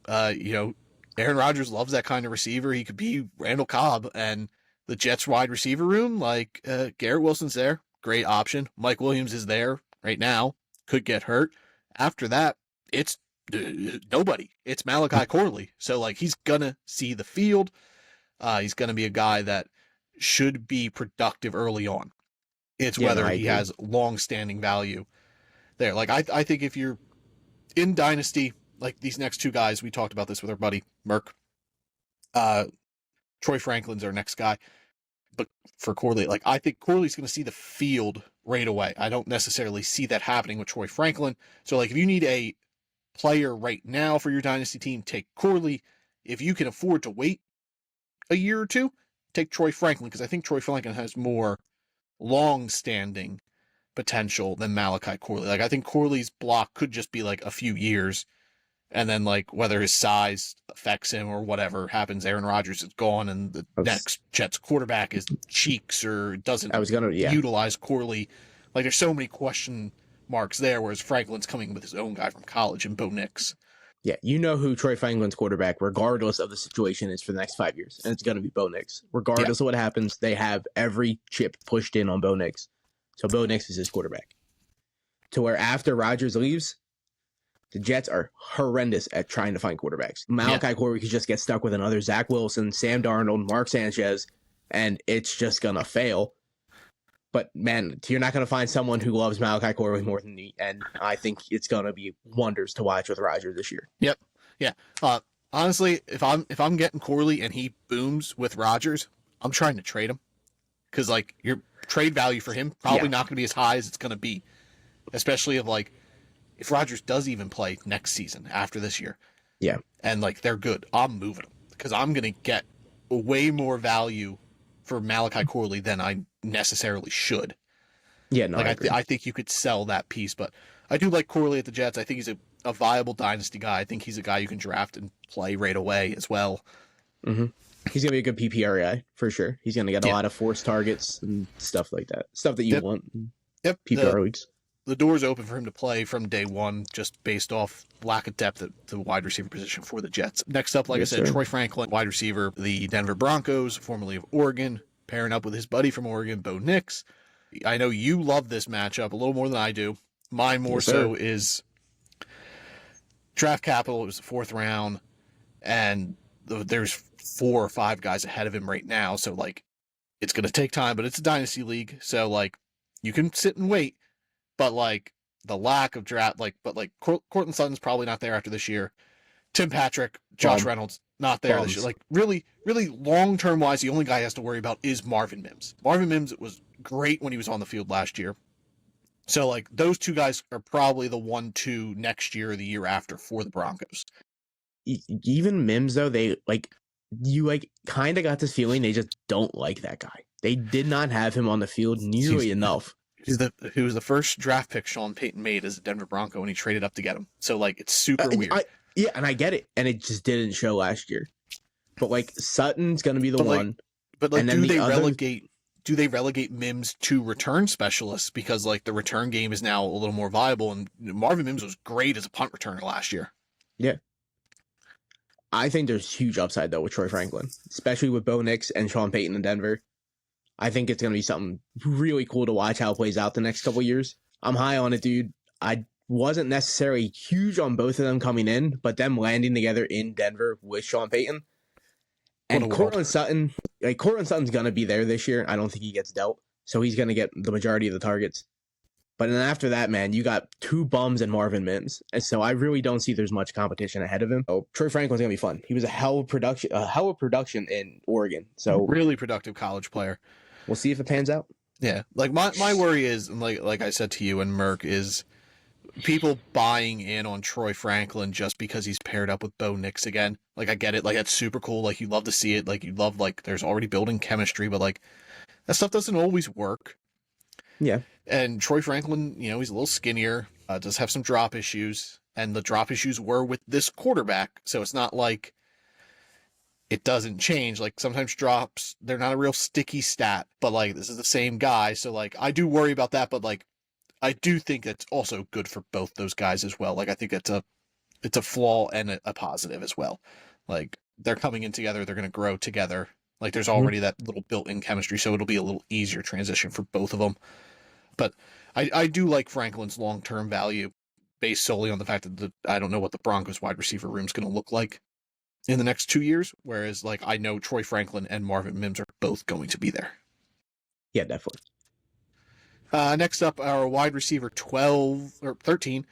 Aaron Rodgers loves that kind of receiver. He could be Randall Cobb, and the Jets wide receiver room, like Garrett Wilson's there. Great option. Mike Williams is there right now. Could get hurt. After that, it's nobody. It's Malachi Corley. So like he's gonna see the field. He's gonna be a guy that should be productive early on. It's whether he has long-standing value there. Like I think if you're in Dynasty, like these next two guys, we talked about this with our buddy Merck. Troy Franklin's our next guy. But for Corley, like I think Corley's going to see the field right away. I don't necessarily see that happening with Troy Franklin. So like if you need a player right now for your dynasty team, take Corley. If you can afford to wait a year or two, take Troy Franklin, because I think Troy Franklin has more long-standing potential than Malachi Corley. Like, I think Corley's block could just be like a few years, and then like whether his size affects him or whatever happens, Aaron Rodgers is gone, and the next Jets quarterback is cheeks or doesn't utilize Corley. Like, there's so many question marks there, whereas Franklin's coming with his own guy from college and Bo Nix. Yeah, you know who Troy Franklin's quarterback, regardless of the situation, is for the next 5 years, and it's going to be Bo Nix. Regardless of what happens, they have every chip pushed in on Bo Nix. So Bo Nix is his quarterback. To where after Rodgers leaves, the Jets are horrendous at trying to find quarterbacks. Malachi Corley could just get stuck with another Zach Wilson, Sam Darnold, Mark Sanchez, and it's just going to fail. But, man, you're not going to find someone who loves Malachi Corley more than me, and I think it's going to be wonders to watch with Rodgers this year. Yep. Yeah. Honestly, if I'm getting Corley and he booms with Rodgers, I'm trying to trade him, because like your trade value for him probably not going to be as high as it's going to be, especially if Rodgers does even play next season after this year. Yeah. And like they're good, I'm moving them because I'm going to get way more value for Malachi Corley than I necessarily should. Yeah, no, I think you could sell that piece, but I do like Corley at the Jets. I think he's a viable dynasty guy. I think he's a guy you can draft and play right away as well. Mm-hmm. He's going to be a good PPR guy, for sure. He's going to get a lot of forced targets and stuff like that. Stuff that you want. Yep. PPR leagues. The door's open for him to play from day one, just based off lack of depth at the wide receiver position for the Jets. Next up, like I said, Troy Franklin, wide receiver, the Denver Broncos, formerly of Oregon, pairing up with his buddy from Oregon, Bo Nix. I know you love this matchup a little more than I do. Mine more so is draft capital. It was the 4th round, and there's 4 or 5 guys ahead of him right now. So, like, it's going to take time, but it's a dynasty league. So, like, you can sit and wait. But, like, the lack of draft, Courtland Sutton's probably not there after this year. Tim Patrick, Josh Reynolds, not there this year. Like, really, really long-term wise, the only guy he has to worry about is Marvin Mims. Marvin Mims was great when he was on the field last year. So, like, those 2 guys are probably the 1-2 next year or the year after for the Broncos. Even Mims, though, you kind of got this feeling they just don't like that guy. They did not have him on the field nearly enough. He was the first draft pick Sean Payton made as a Denver Bronco, and he traded up to get him. So, like, it's super weird. And I get it. And it just didn't show last year. But, like, Sutton's going to be the one. Do they relegate Mims to return specialists? Because, like, the return game is now a little more viable, and Marvin Mims was great as a punt returner last year. Yeah. I think there's huge upside, though, with Troy Franklin, especially with Bo Nix and Sean Payton in Denver. I think it's going to be something really cool to watch how it plays out the next couple of years. I'm high on it, dude. I wasn't necessarily huge on both of them coming in, but them landing together in Denver with Sean Payton. And Courtland Sutton's going to be there this year. I don't think he gets dealt, so he's going to get the majority of the targets. But then after that, man, you got 2 bums and Marvin Mims. And so I really don't see there's much competition ahead of him. Oh, Troy Franklin's going to be fun. He was a hell of production in Oregon. So really productive college player. We'll see if it pans out. Yeah. Like my worry is, like I said to you and Merck, is people buying in on Troy Franklin just because he's paired up with Bo Nix again. Like, I get it. Like, that's super cool. Like, you love to see it. Like, you love, like, there's already building chemistry, but like that stuff doesn't always work. Yeah. And Troy Franklin, you know, he's a little skinnier, does have some drop issues, and the drop issues were with this quarterback. So it's not like it doesn't change. Like, sometimes drops, they're not a real sticky stat, but like, this is the same guy. So like, I do worry about that, but like, I do think that's also good for both those guys as well. Like, I think it's a flaw and a positive as well. Like, they're coming in together, they're going to grow together. Like, there's already that little built-in chemistry, so it'll be a little easier transition for both of them. But I do like Franklin's long-term value based solely on the fact that I don't know what the Broncos wide receiver room is going to look like in the next 2 years, whereas like I know Troy Franklin and Marvin Mims are both going to be there. Yeah, definitely. Next up, our wide receiver 12 or 13.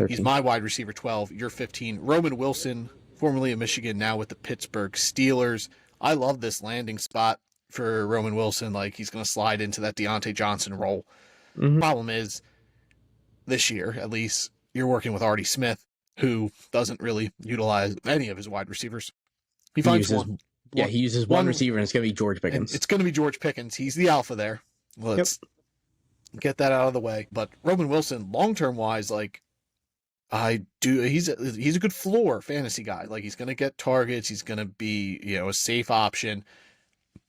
He's my wide receiver 12. You're 15. Roman Wilson, formerly of Michigan, now with the Pittsburgh Steelers. I love this landing spot for Roman Wilson. Like, he's going to slide into that Deontay Johnson role. Mm-hmm. Problem is, this year, at least, you're working with Artie Smith, who doesn't really utilize any of his wide receivers. He finds one. Yeah, he uses one receiver, and it's going to be George Pickens. It's going to be George Pickens. He's the alpha there. Let's get that out of the way. But Roman Wilson, long-term wise, like, he's a good floor fantasy guy. Like, he's going to get targets. He's going to be, a safe option.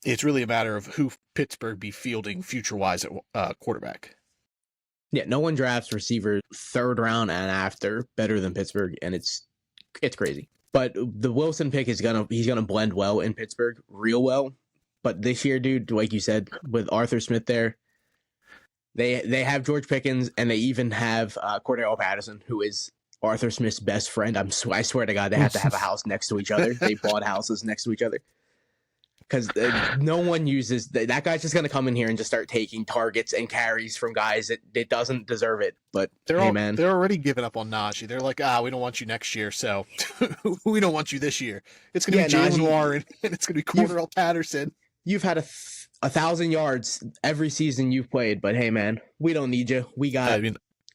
It's really a matter of who Pittsburgh be fielding future-wise at quarterback. Yeah, no one drafts receiver third round and after better than Pittsburgh, and it's crazy. But the Wilson pick he's gonna blend well in Pittsburgh, real well. But this year, dude, like you said, with Arthur Smith there, they have George Pickens, and they even have Cordero Patterson, who is Arthur Smith's best friend. I swear to God, they have to have a house next to each other. They bought houses next to each other. Because no one uses that guy's just going to come in here and just start taking targets and carries from guys that doesn't deserve it. But they're already giving up on Najee. They're like, we don't want you next year, so we don't want you this year. It's going to be Jalen Warren and it's going to be Cordero Patterson. You've had 1,000 yards every season you've played, but hey, man, we don't need you. We got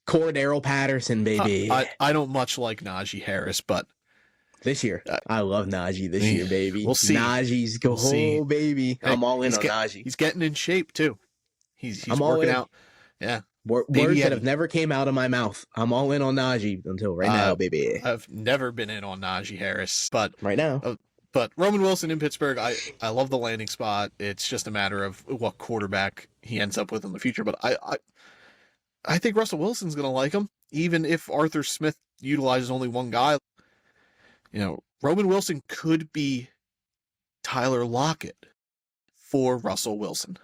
Cordero Patterson, baby. I don't much like Najee Harris, but. This year, I love Najee this year, baby. We'll see. Najee's baby. I'm all in on Najee. He's getting in shape too. He's working out. Yeah. Words that have never came out of my mouth. I'm all in on Najee until right now, baby. I've never been in on Najee Harris, but right now. But Roman Wilson in Pittsburgh, I love the landing spot. It's just a matter of what quarterback he ends up with in the future. But I think Russell Wilson's going to like him, even if Arthur Smith utilizes only one guy. Roman Wilson could be Tyler Lockett for Russell Wilson.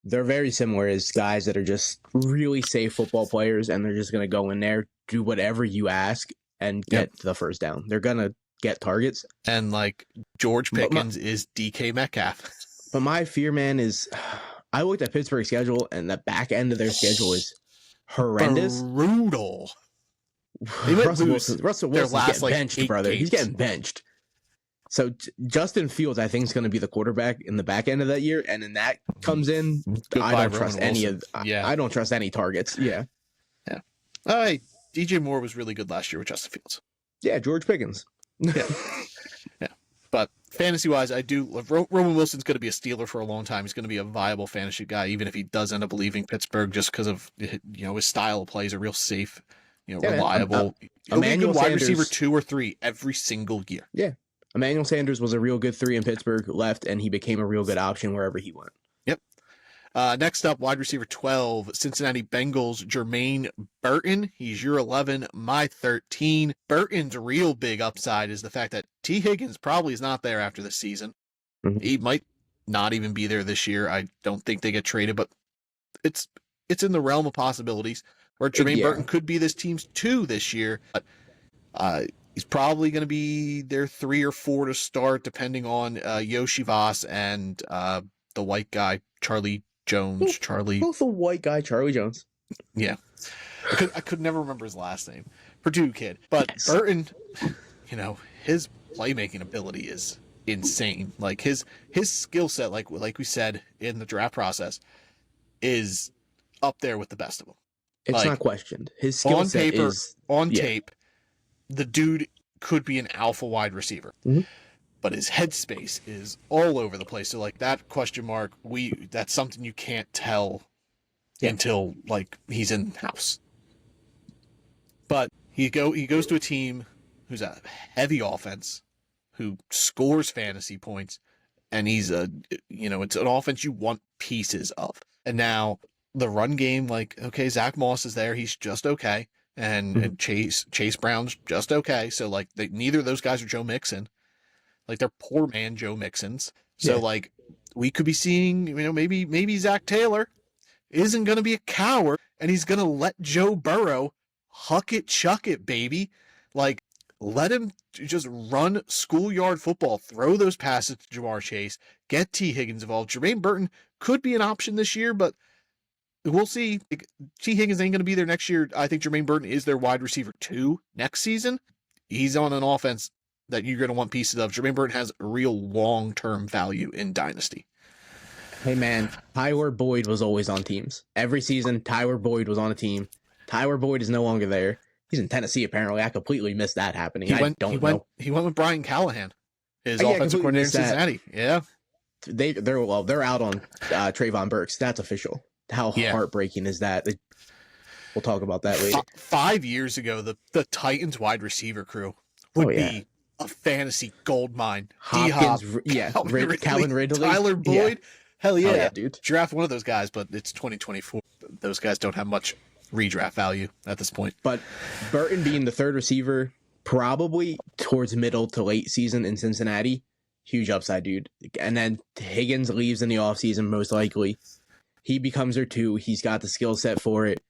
They're very similar as guys that are just really safe football players, and they're just going to go in there, do whatever you ask, and get the first down. They're going to get targets. And, like, George Pickens is DK Metcalf. But my fear, man, is I looked at Pittsburgh's schedule, and the back end of their schedule is horrendous. Brutal. Russell Wilson's getting benched, brother. He's getting benched. So Justin Fields, I think, is going to be the quarterback in the back end of that year, and then that comes in. I don't trust I don't trust any targets. Yeah. All right. DJ Moore was really good last year with Justin Fields. Yeah, George Pickens. Yeah. But fantasy-wise, Roman Wilson's going to be a Steeler for a long time. He's going to be a viable fantasy guy, even if he does end up leaving Pittsburgh, just because of his style of play is a real safe. Reliable. Emmanuel wide Sanders, receiver 2 or 3 every single year. Yeah. Emmanuel Sanders was a real good 3 in Pittsburgh, left, and he became a real good option wherever he went. Yep. Next up, wide receiver 12, Cincinnati Bengals, Jermaine Burton. He's your 11, my 13. Burton's real big upside is the fact that T. Higgins probably is not there after this season. Mm-hmm. He might not even be there this year. I don't think they get traded, but it's in the realm of possibilities. Where Jermaine Burton could be this team's 2 this year. But, he's probably going to be their 3 or 4 to start, depending on Yoshi Voss and the white guy, Charlie Jones. Both the white guy, Charlie Jones. Yeah. I could never remember his last name. Purdue kid. But yes. Burton, his playmaking ability is insane. Like his skill set, like we said in the draft process, is up there with the best of them. It's not questioned. His skill set is... On tape, the dude could be an alpha wide receiver. Mm-hmm. But his headspace is all over the place. So, like, that question mark, that's something you can't tell until, like, he's in house. But he goes to a team who's a heavy offense, who scores fantasy points, and he's it's an offense you want pieces of. And now... the run game, Zach Moss is there. He's just okay. And Chase Brown's just okay. So, neither of those guys are Joe Mixon. They're poor man Joe Mixons. So, we could be seeing, maybe Zach Taylor isn't going to be a coward, and he's going to let Joe Burrow huck it, chuck it, baby. Let him just run schoolyard football, throw those passes to Jamar Chase, get T. Higgins involved. Jermaine Burton could be an option this year, but we'll see. T. Higgins ain't going to be there next year. I think Jermaine Burton is their wide receiver 2 next season. He's on an offense that you're going to want pieces of. Jermaine Burton has real long-term value in Dynasty. Hey, man, Tyler Boyd was always on teams. Every season, Tyler Boyd was on a team. Tyler Boyd is no longer there. He's in Tennessee, apparently. I completely missed that happening. I don't know. He went with Brian Callahan, his Yeah, I offensive completely coordinator in missed that. Cincinnati. Yeah. They're out on Trayvon Burks. That's official. How Yeah. heartbreaking is that? We'll talk about that later. 5 years ago, the Titans wide receiver crew would be a fantasy gold mine. Hopkins, D-Hop, Calvin Ridley, Tyler Boyd. Yeah. Hell yeah, dude. Draft one of those guys, but it's 2024. Those guys don't have much redraft value at this point. But Burton being the third receiver, probably towards middle to late season in Cincinnati, huge upside, dude. And then Higgins leaves in the offseason, most likely. He becomes their 2. He's got the skill set for it.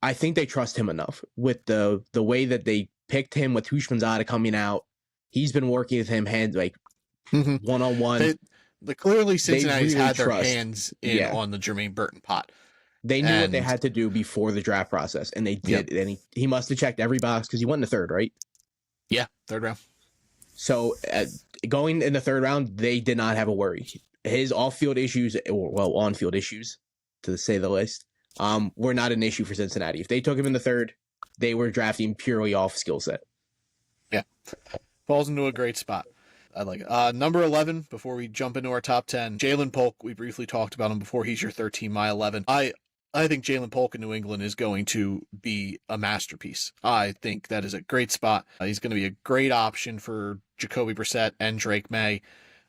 I think they trust him enough with the way that they picked him with Hushmanzada coming out. He's been working with him one-on-one. Clearly Cincinnati's really had their hands in on the Jermaine Burton pot. They knew what they had to do before the draft process, and they did. Yep. And he must have checked every box because he went in the third, right? Yeah, third round. So going in the third round, they did not have a worry. His on-field issues, to say the least, were not an issue for Cincinnati. If they took him in the third, they were drafting purely off skill set. Yeah. Falls into a great spot. I like it. Number 11, before we jump into our top 10, Jalen Polk. We briefly talked about him before. He's your 13, my 11. I think Jalen Polk in New England is going to be a masterpiece. I think that is a great spot. He's going to be a great option for Jacoby Brissett and Drake May.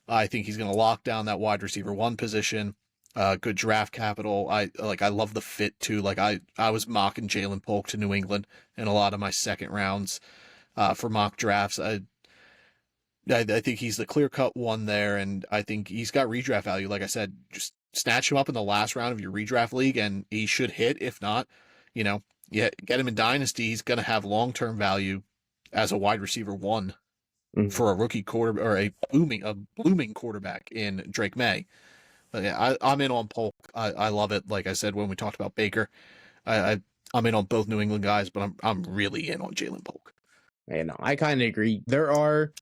I think he's going to lock down that wide receiver 1 position. Good draft capital. I love the fit too. Like I was mocking Jalen Polk to New England in a lot of my second rounds for mock drafts. I think he's the clear-cut one there, and I think he's got redraft value. Like I said, just snatch him up in the last round of your redraft league, and he should hit. If not, get him in Dynasty. He's going to have long-term value as a wide receiver 1 for a rookie quarter or a blooming quarterback in Drake May. But yeah, I'm in on Polk. I love it. Like I said when we talked about Baker, I'm in on both New England guys, but I'm really in on Jalen Polk. I kind of agree. There are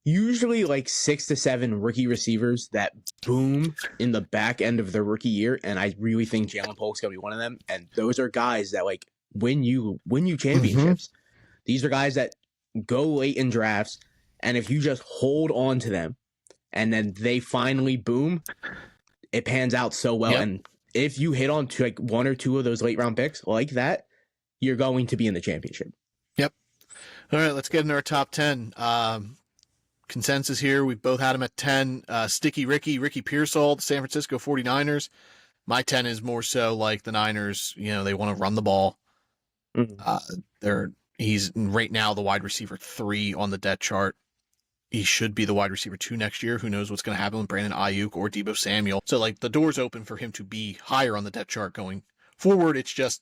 usually like 6 to 7 rookie receivers that boom in the back end of their rookie year, and I really think Jalen Polk's gonna be one of them. And those are guys that like win you championships. These are guys that go late in drafts, and if you just hold on to them, and then they finally boom, it pans out so well. Yep. And if you hit on to like 1 or 2 of those late round picks like that, you're going to be in the championship. Yep. All right, let's get into our top 10. Consensus here. We both had him at 10. Sticky Ricky Pearsall, the San Francisco 49ers. My 10 is more so like the Niners, they want to run the ball. He's right now the wide receiver 3 on the depth chart. He should be the wide receiver 2 next year. Who knows what's going to happen with Brandon Ayuk or Deebo Samuel. So like the door's open for him to be higher on the depth chart going forward. It's just,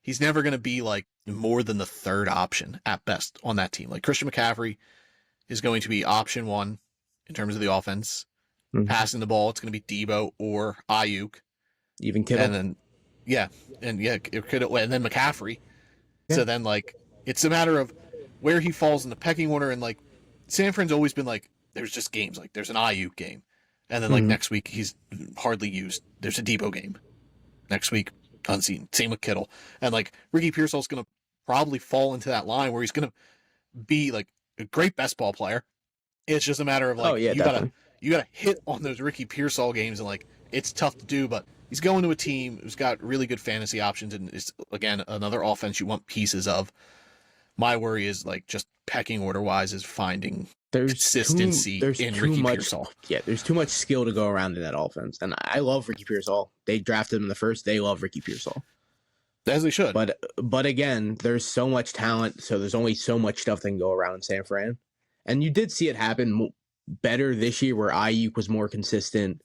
he's never going to be like more than the third option at best on that team. Like Christian McCaffrey is going to be option 1 in terms of the offense. Passing the ball, it's going to be Deebo or Ayuk. Even Kittle. And then, and then McCaffrey. Yeah. So then like, it's a matter of where he falls in the pecking order. And like, San Fran's always been like, there's just games. Like there's an Ayuk game. And then like next week, he's hardly used. There's a Deebo game. Next week, unseen. Same with Kittle. And like Ricky Pearsall's going to probably fall into that line where he's going to be like a great best ball player. It's just a matter of like, you gotta hit on those Ricky Pearsall games, and like, it's tough to do, but he's going to a team who's got really good fantasy options, and is again another offense you want pieces of. My worry is like just pecking order wise is finding consistency in Ricky Pearsall. Yeah, there's too much skill to go around in that offense, and I love Ricky Pearsall. They drafted him in the first. They love Ricky Pearsall, as they should. But again, there's so much talent, so there's only so much stuff that can go around in San Fran, and you did see it happen better this year where Ayuk was more consistent.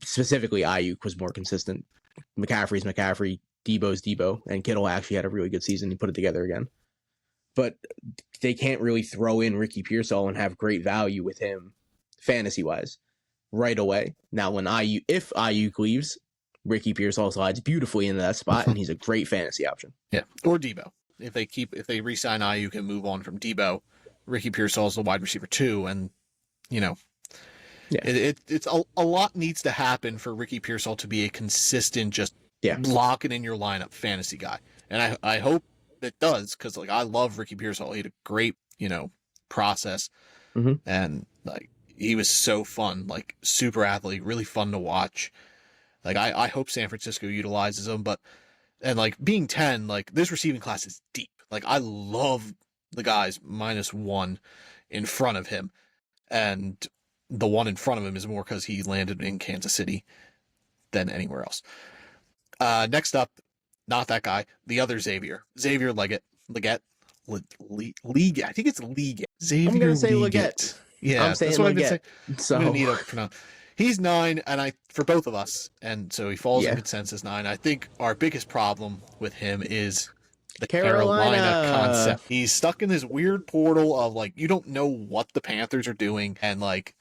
Specifically, Ayuk was more consistent. McCaffrey's McCaffrey, Debo's Debo, and Kittle actually had a really good season. He put it together again. But they can't really throw in Ricky Pearsall and have great value with him fantasy-wise right away. Now, if Ayuk leaves, Ricky Pearsall slides beautifully into that spot, and he's a great fantasy option. Yeah, or Debo. If they re-sign Ayuk and move on from Debo, Ricky Pearsall is the wide receiver 2, and it's a lot needs to happen for Ricky Pearsall to be a consistent, just lock it in your lineup fantasy guy. And I hope it does, because like I love Ricky Pearsall. He had a great, process. Mm-hmm. And like he was so fun, like super athlete, really fun to watch. Like I hope San Francisco utilizes him, and like being 10, like this receiving class is deep. Like I love the guys -1 in front of him, and the one in front of him is more because he landed in Kansas City than anywhere else. Next up, not that guy, the other Xavier Leggett. League. I think it's League. Xavier. I'm gonna say Leggett. Yeah, I'm saying that's what I've been Leggett. saying. So I'm gonna need to pronounce. He's 9, and for both of us, and so he falls in consensus 9. I think our biggest problem with him is the Carolina concept. He's stuck in this weird portal of like you don't know what the Panthers are doing, and like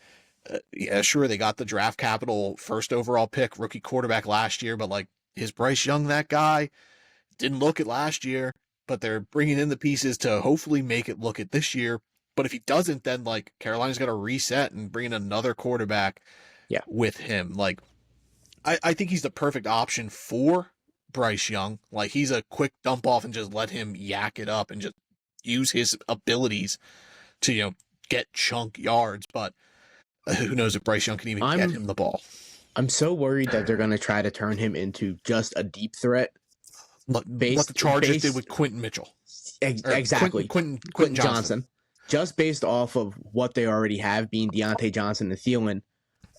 yeah, sure they got the draft capital, first overall pick, rookie quarterback last year, but like is Bryce Young that guy? Didn't look it last year, but they're bringing in the pieces to hopefully make it look it this year. But if he doesn't, then like Carolina's got to reset and bring in another quarterback with him. Like I think he's the perfect option for Bryce Young. Like he's a quick dump off and just let him yak it up and just use his abilities to, get chunk yards. But who knows if Bryce Young can even get him the ball. I'm so worried that they're going to try to turn him into just a deep threat. What the Chargers did with Quentin Mitchell. Exactly. Quentin Johnson. Just based off of what they already have, being Deontay Johnson and Thielen,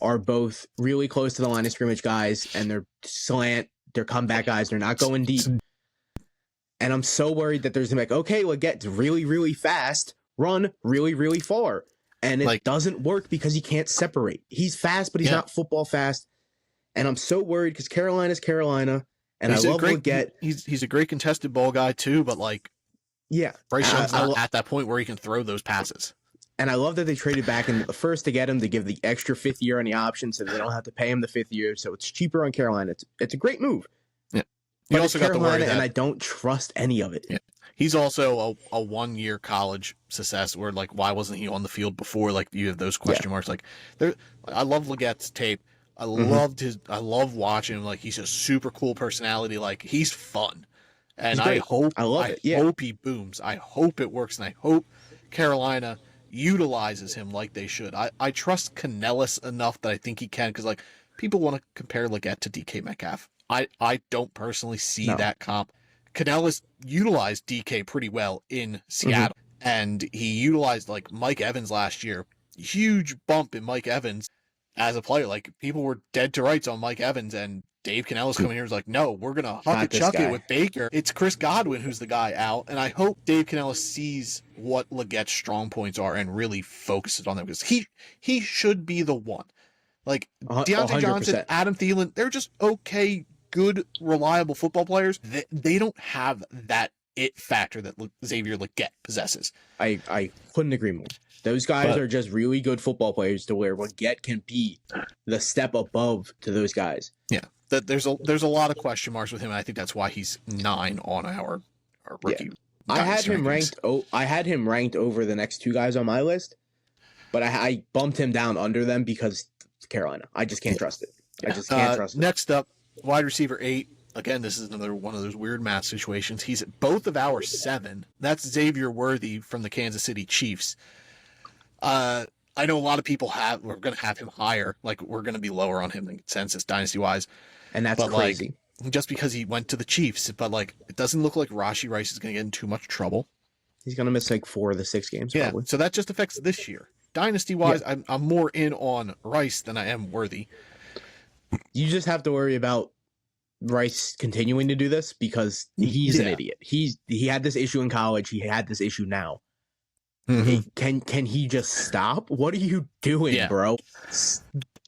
are both really close to the line of scrimmage guys, and they're they're comeback guys. They're not going deep. And I'm so worried that there's going to be like, okay, Leggett's really, really fast, run really, really far. And it doesn't work because he can't separate. He's fast, but he's not football fast. And I'm so worried because Carolina's Carolina, and I love Leggett. He's a great contested ball guy too, but like, Bryce Young's not at that point where he can throw those passes. And I love that they traded back in the first to get him, to give the extra 5th year on the option so they don't have to pay him the 5th year. So it's cheaper on Carolina. It's a great move. Yeah. But also got Carolina, and I don't trust any of it. Yeah. He's also a 1-year college success where like, why wasn't he on the field before? Like you have those question marks. Like I love Leggett's tape. I love watching him. Like he's a super cool personality. Like he's fun. And I hope he booms. I hope it works, and I hope Carolina utilizes him like they should. I trust Canellis enough that I think he can, because like people want to compare Leggett to DK Metcalf. I don't personally see that comp. Canellis utilized DK pretty well in Seattle, and he utilized like Mike Evans last year. Huge bump in Mike Evans as a player. Like people were dead to rights on Mike Evans, and Dave Canellis coming here was like, no, we're going to huck it, chuck it with Baker. It's Chris Godwin who's the guy out. And I hope Dave Canellis sees what Leggett's strong points are and really focuses on them, because he should be the one. Like Deontay 100%. Johnson, Adam Thielen, they're just okay, good, reliable football players. They don't have that it factor that Xavier Leggett possesses. I couldn't agree more. Those guys are just really good football players to where Leggett can be the step above to those guys. Yeah. There's a lot of question marks with him, and I think that's why he's 9 on our rookie. I had him ranked. I had him ranked over the next 2 guys on my list, but I bumped him down under them because Carolina. I just can't trust it. I just can't trust it. Next up, wide receiver 8. Again, this is another one of those weird math situations. He's at both of our 7. That's Xavier Worthy from the Kansas City Chiefs. I know a lot of people we're going to have him higher. Like we're going to be lower on him than consensus dynasty wise. And that's crazy. Like, just because he went to the Chiefs, but like it doesn't look like Rashee Rice is going to get in too much trouble. He's going to miss like 4 of the 6 games. Probably. So that just affects this year. Dynasty wise, I'm more in on Rice than I am Worthy. You just have to worry about Rice continuing to do this because he's an idiot. He had this issue in college. He had this issue now. Mm-hmm. Can he just stop? What are you doing, bro?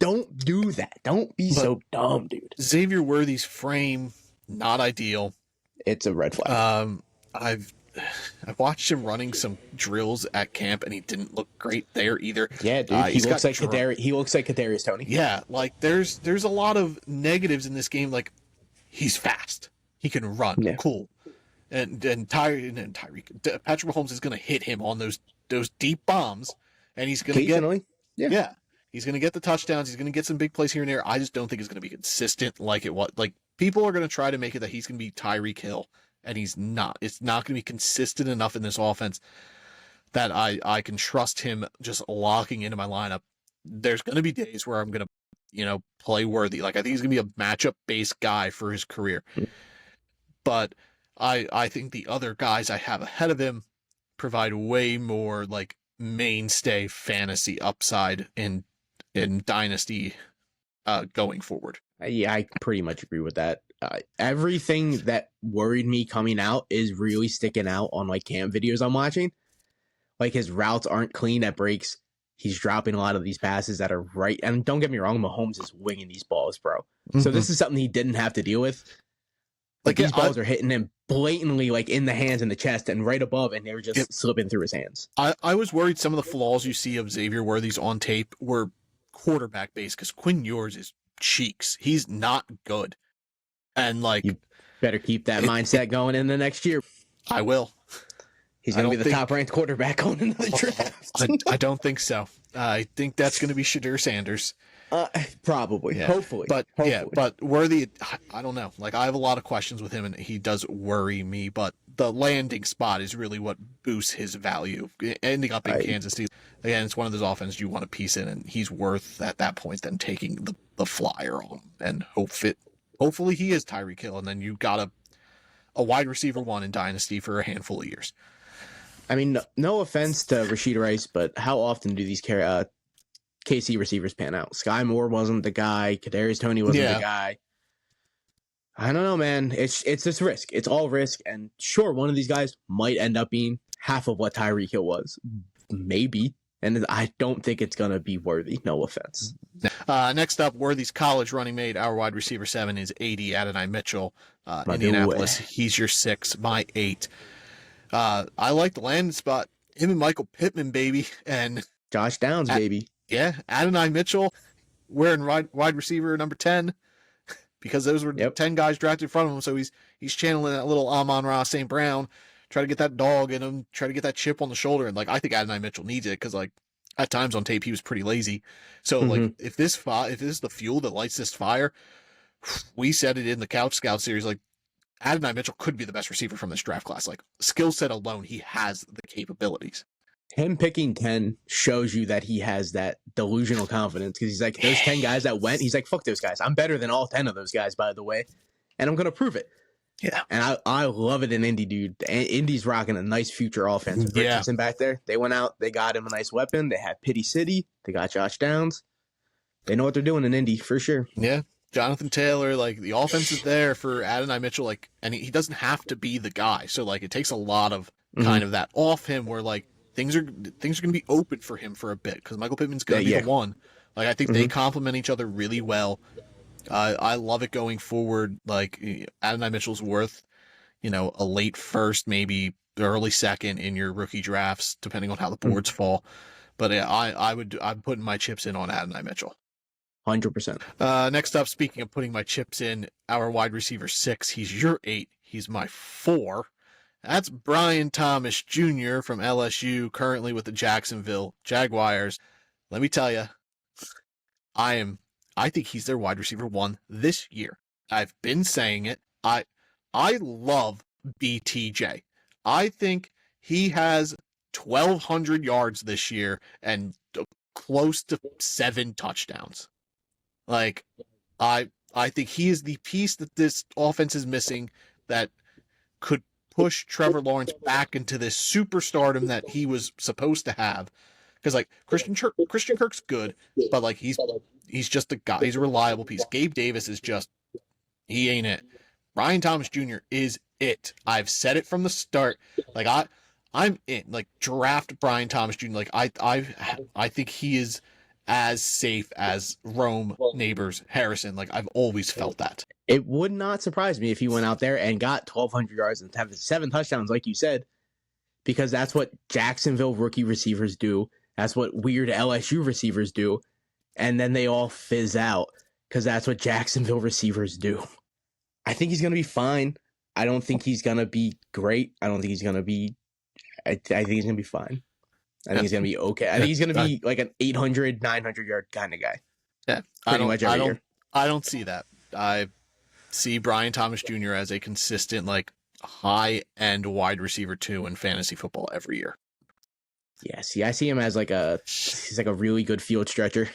Don't do that. Don't be so dumb, dude. Xavier Worthy's frame, not ideal. It's a red flag. I've watched him running some drills at camp, and he didn't look great there either. Yeah, dude. He looks like Kadarius Toney. Yeah, like there's a lot of negatives in this game. Like he's fast, he can run, cool, and Tyreek, Patrick Mahomes is going to hit him on those deep bombs, and he's going to get he's going to get the touchdowns. He's going to get some big plays here and there. I just don't think it's going to be consistent like it was. Like people are going to try to make it that he's going to be Tyreek Hill, and he's not. It's not going to be consistent enough in this offense that I can trust him just locking into my lineup. There's going to be days where I'm going to, play Worthy. Like, I think he's going to be a matchup-based guy for his career. But I think the other guys I have ahead of him provide way more, like, mainstay fantasy upside in Dynasty going forward. Yeah, I pretty much agree with that. Everything that worried me coming out is really sticking out on like cam videos I'm watching. Like his routes aren't clean at breaks. He's dropping a lot of these passes that are right. And don't get me wrong, Mahomes is winging these balls, bro. Mm-hmm. So this is something he didn't have to deal with. Like these balls are hitting him blatantly, like in the hands and the chest and right above, and they were just slipping through his hands. I was worried some of the flaws you see of Xavier Worthy's on tape were quarterback based because Quinn Ewers is cheeks. He's not good. And like, you better keep that mindset going in the next year. I will. He's going to be the top-ranked quarterback going into the draft. I don't think so. I think that's going to be Shadur Sanders. Probably. Yeah. Hopefully. But Worthy, I don't know. Like, I have a lot of questions with him, and he does worry me. But the landing spot is really what boosts his value. Ending up in Kansas City, again, it's one of those offenses you want to piece in, and he's worth, at that point, then taking the flyer on. And hopefully he is Tyreek Hill, and then you got a wide receiver one in Dynasty for a handful of years. I mean, no offense to Rashid Rice, but how often do these KC receivers pan out? Sky Moore wasn't the guy. Kadarius Toney wasn't the guy. I don't know, man. It's just risk. It's all risk. And sure, one of these guys might end up being half of what Tyreek Hill was. Maybe. And I don't think it's going to be Worthy. No offense. Next up, Worthy's college running mate, our wide receiver 7 is AD Adonai Mitchell. Indianapolis, he's your 6, my 8. I like the landing spot. Him and Michael Pittman, baby. And Josh Downs, baby. Yeah, Adonai Mitchell wearing wide receiver number 10 because those were 10 guys drafted in front of him. So he's channeling that little Amon-Ra St. Brown, try to get that dog in him, try to get that chip on the shoulder. And, like, I think Adonai Mitchell needs it because, like, at times on tape he was pretty lazy. So, like, if this is the fuel that lights this fire, we said it in the Couch Scout series, like, Adonai Mitchell could be the best receiver from this draft class. Like, skill set alone, he has the capabilities. Him picking 10 shows you that he has that delusional confidence because he's like, those 10 guys that went, he's like, fuck those guys. I'm better than all 10 of those guys, by the way, and I'm going to prove it. Yeah. And I love it in Indy, dude. Indy's rocking a nice future offense. Richardson back there, they went out, they got him a nice weapon. They had Pity City. They got Josh Downs. They know what they're doing in Indy for sure. Yeah. Jonathan Taylor, like, the offense is there for Adonai Mitchell, like, and he doesn't have to be the guy. So, like, it takes a lot of kind of that off him where, like, things are going to be open for him for a bit because Michael Pittman's going to be the one. Like, I think they complement each other really well. I love it going forward. Like, Adonai Mitchell's worth, a late first, maybe early second in your rookie drafts, depending on how the boards fall. But I'm putting my chips in on Adonai Mitchell. 100%. Next up, speaking of putting my chips in, our wide receiver 6, he's your 8. He's my 4. That's Brian Thomas Jr. from LSU, currently with the Jacksonville Jaguars. Let me tell you, I think he's their wide receiver 1 this year. I've been saying it. I love BTJ. I think he has 1,200 yards this year and close to 7 touchdowns. Like, I think he is the piece that this offense is missing that could push Trevor Lawrence back into this superstardom that he was supposed to have. Because, like, Christian Kirk's good, but, like, he's just a guy. He's a reliable piece. Gabe Davis is just, he ain't it. Brian Thomas Jr. is it. I've said it from the start. Like, I'm in. Like, draft Brian Thomas Jr. Like, I think he is as safe as Rome, Neighbors, Harrison. Like, I've always felt that. It would not surprise me if he went out there and got 1,200 yards and have 7 touchdowns, like you said, because that's what Jacksonville rookie receivers do. That's what weird LSU receivers do. And then they all fizz out because that's what Jacksonville receivers do. I think he's going to be fine. I don't think he's going to be great. I don't think he's going to be, I think he's going to be fine. I think he's going to be okay. I think he's going to be like an 800, 900 yard kind of guy. Yeah. Pretty much every year. I don't see that. see Brian Thomas Jr. as a consistent, like, high-end wide receiver 2 in fantasy football every year. Yeah, see, I see him as he's like a really good field stretcher,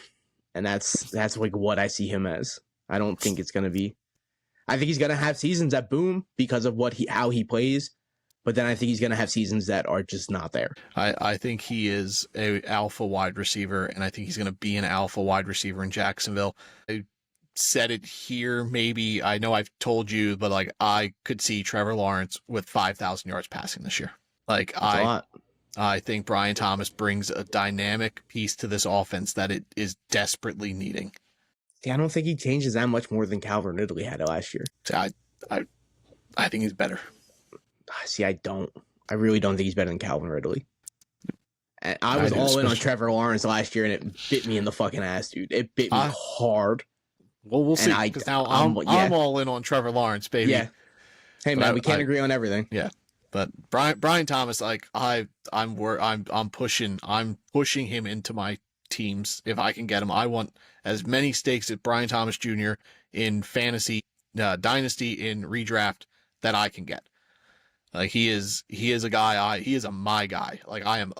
and that's like what I see him as. I don't think it's gonna be. I think he's gonna have seasons that boom because of how he plays, but then I think he's gonna have seasons that are just not there. I think he is a alpha wide receiver, and I think he's gonna be an alpha wide receiver in Jacksonville. I said it here, maybe. I know I've told you, but like I could see Trevor Lawrence with 5,000 yards passing this year. Like That's a lot. I think Brian Thomas brings a dynamic piece to this offense that it is desperately needing. See, I don't think he changes that much more than Calvin Ridley had last year. So I think he's better. See, I don't. I really don't think he's better than Calvin Ridley. And I was all in on Trevor Lawrence last year, and it bit me in the fucking ass, dude. It bit me hard. Well, we'll see. Because now I'm all in on Trevor Lawrence, baby. Yeah. Hey man, we can't agree on everything. Yeah. But Brian Thomas, like I'm pushing him into my teams if I can get him. I want as many stakes at Brian Thomas Jr. in fantasy, dynasty, in redraft that I can get. Like he is a guy. He is my guy. Like I am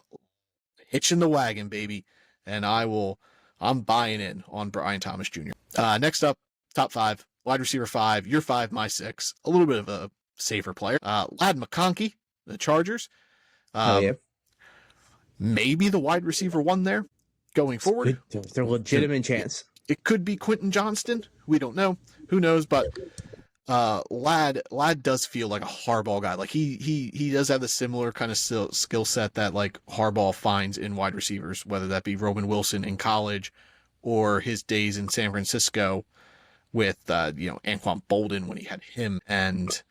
hitching the wagon, baby, and I'm buying in on Brian Thomas Jr. Next up, top 5, wide receiver 5, your 5, my 6. A little bit of a safer player. Ladd McConkey, the Chargers. Yeah. Maybe the wide receiver 1 there going forward. It's a legitimate chance. It could be Quentin Johnston. We don't know. Who knows? But Ladd does feel like a Harbaugh guy. Like he does have the similar kind of skill set that like Harbaugh finds in wide receivers, whether that be Roman Wilson in college or his days in San Francisco with Anquan Bolden when he had him. And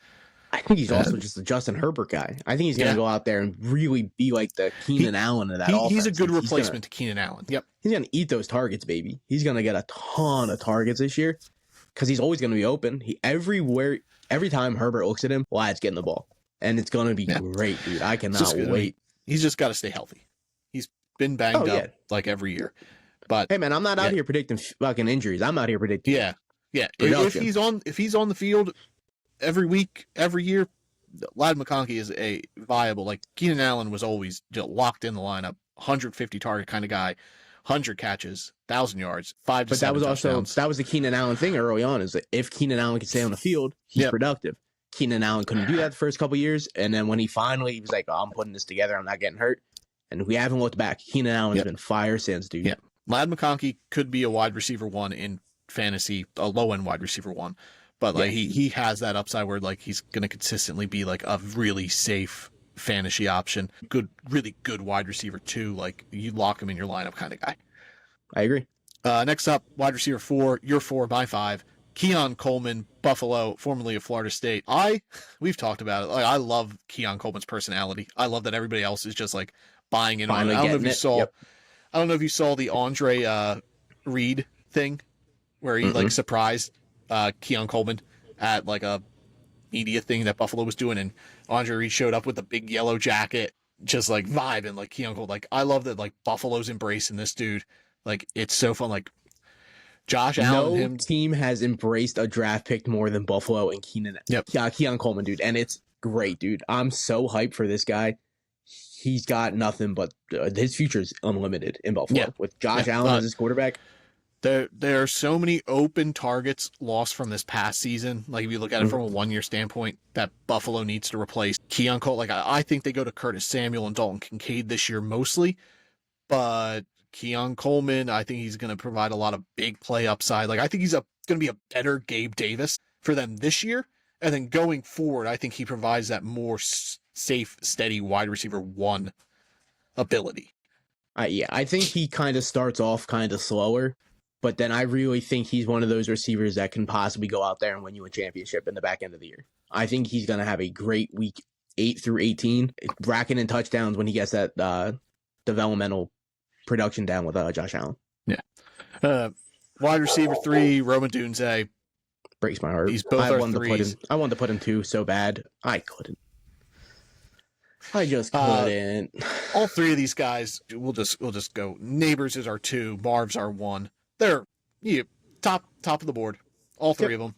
I think he's also just a Justin Herbert guy. I think he's going to go out there and really be like the Keenan Allen of that offense. He's a good replacement to Keenan Allen. Yep. He's going to eat those targets, baby. He's going to get a ton of targets this year because he's always going to be open. Every time Herbert looks at him, Ladd's getting the ball. And it's going to be great, dude. I cannot wait. He's just got to stay healthy. He's been banged up like every year. But hey, man, I'm not out here predicting fucking injuries. I'm out here predicting. Yeah. If he's on the field every week, every year, Ladd McConkey is a viable. Like Keenan Allen was always locked in the lineup, 150 target kind of guy, 100 catches, 1,000 yards, 5 to 7 touchdowns. That was the Keenan Allen thing early on. Is that if Keenan Allen could stay on the field, he's productive. Keenan Allen couldn't do that the first couple of years, and then when he finally was like, "Oh, I'm putting this together. I'm not getting hurt," and we haven't looked back. Keenan Allen's been fire since, dude. Yeah. Ladd McConkey could be a wide receiver 1 in fantasy, a low end wide receiver 1, but like he has that upside where like he's going to consistently be like a really safe fantasy option, really good wide receiver 2. Like you lock him in your lineup kind of guy. I agree. Next up, wide receiver 4, your 4, my 5, Keon Coleman, Buffalo, formerly of Florida State. We've talked about it. Like I love Keon Coleman's personality. I love that everybody else is just like buying in on it. I don't know if you saw. Yep. I don't know if you saw the Andre Reed thing where he like surprised Keon Coleman at like a media thing that Buffalo was doing, and Andre Reed showed up with a big yellow jacket, just like vibing like Keon Coleman. Like I love that like Buffalo's embracing this dude. Like it's so fun. Like Josh Allen. No team has embraced a draft pick more than Buffalo and Keon Coleman, dude, and it's great, dude. I'm so hyped for this guy. He's got nothing but his future is unlimited in Buffalo with Josh Allen as his quarterback. There are so many open targets lost from this past season. Like if you look at it from a 1-year standpoint, that Buffalo needs to replace. Keon Cole, like I think they go to Curtis Samuel and Dalton Kincaid this year mostly, but Keon Coleman, I think he's going to provide a lot of big play upside. Like I think he's going to be a better Gabe Davis for them this year, and then going forward, I think he provides that more safe, steady wide receiver 1 ability. I think he kind of starts off kind of slower, but then I really think he's one of those receivers that can possibly go out there and win you a championship in the back end of the year. I think he's going to have a great week 8 through 18, racking in touchdowns when he gets that developmental production down with Josh Allen. Yeah. Wide receiver 3, Roman Dunze. Breaks my heart. He's both I our wanted threes. I wanted to put him 2 so bad. I couldn't. I just couldn't. All 3 of these guys, we'll just go. Neighbors is our 2, Marv's our 1. They're top of the board. All 3 of them.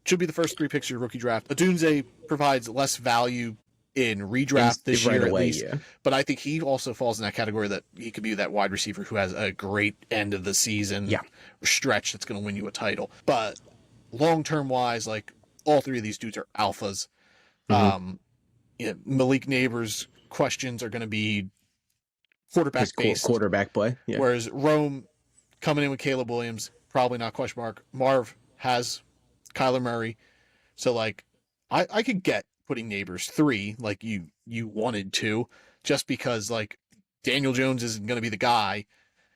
should be the first 3 picks of your rookie draft. Odunze provides less value in redraft this year at least, but I think he also falls in that category that he could be that wide receiver who has a great end of the season stretch that's going to win you a title. But long-term wise, like, all 3 of these dudes are alphas. Malik Neighbors' questions are going to be quarterback-based. Quarterback play. Yeah. Whereas Rome coming in with Caleb Williams, probably not question mark. Marv has Kyler Murray. So, like, I could get putting Neighbors 3 like you wanted to, just because, like, Daniel Jones isn't going to be the guy.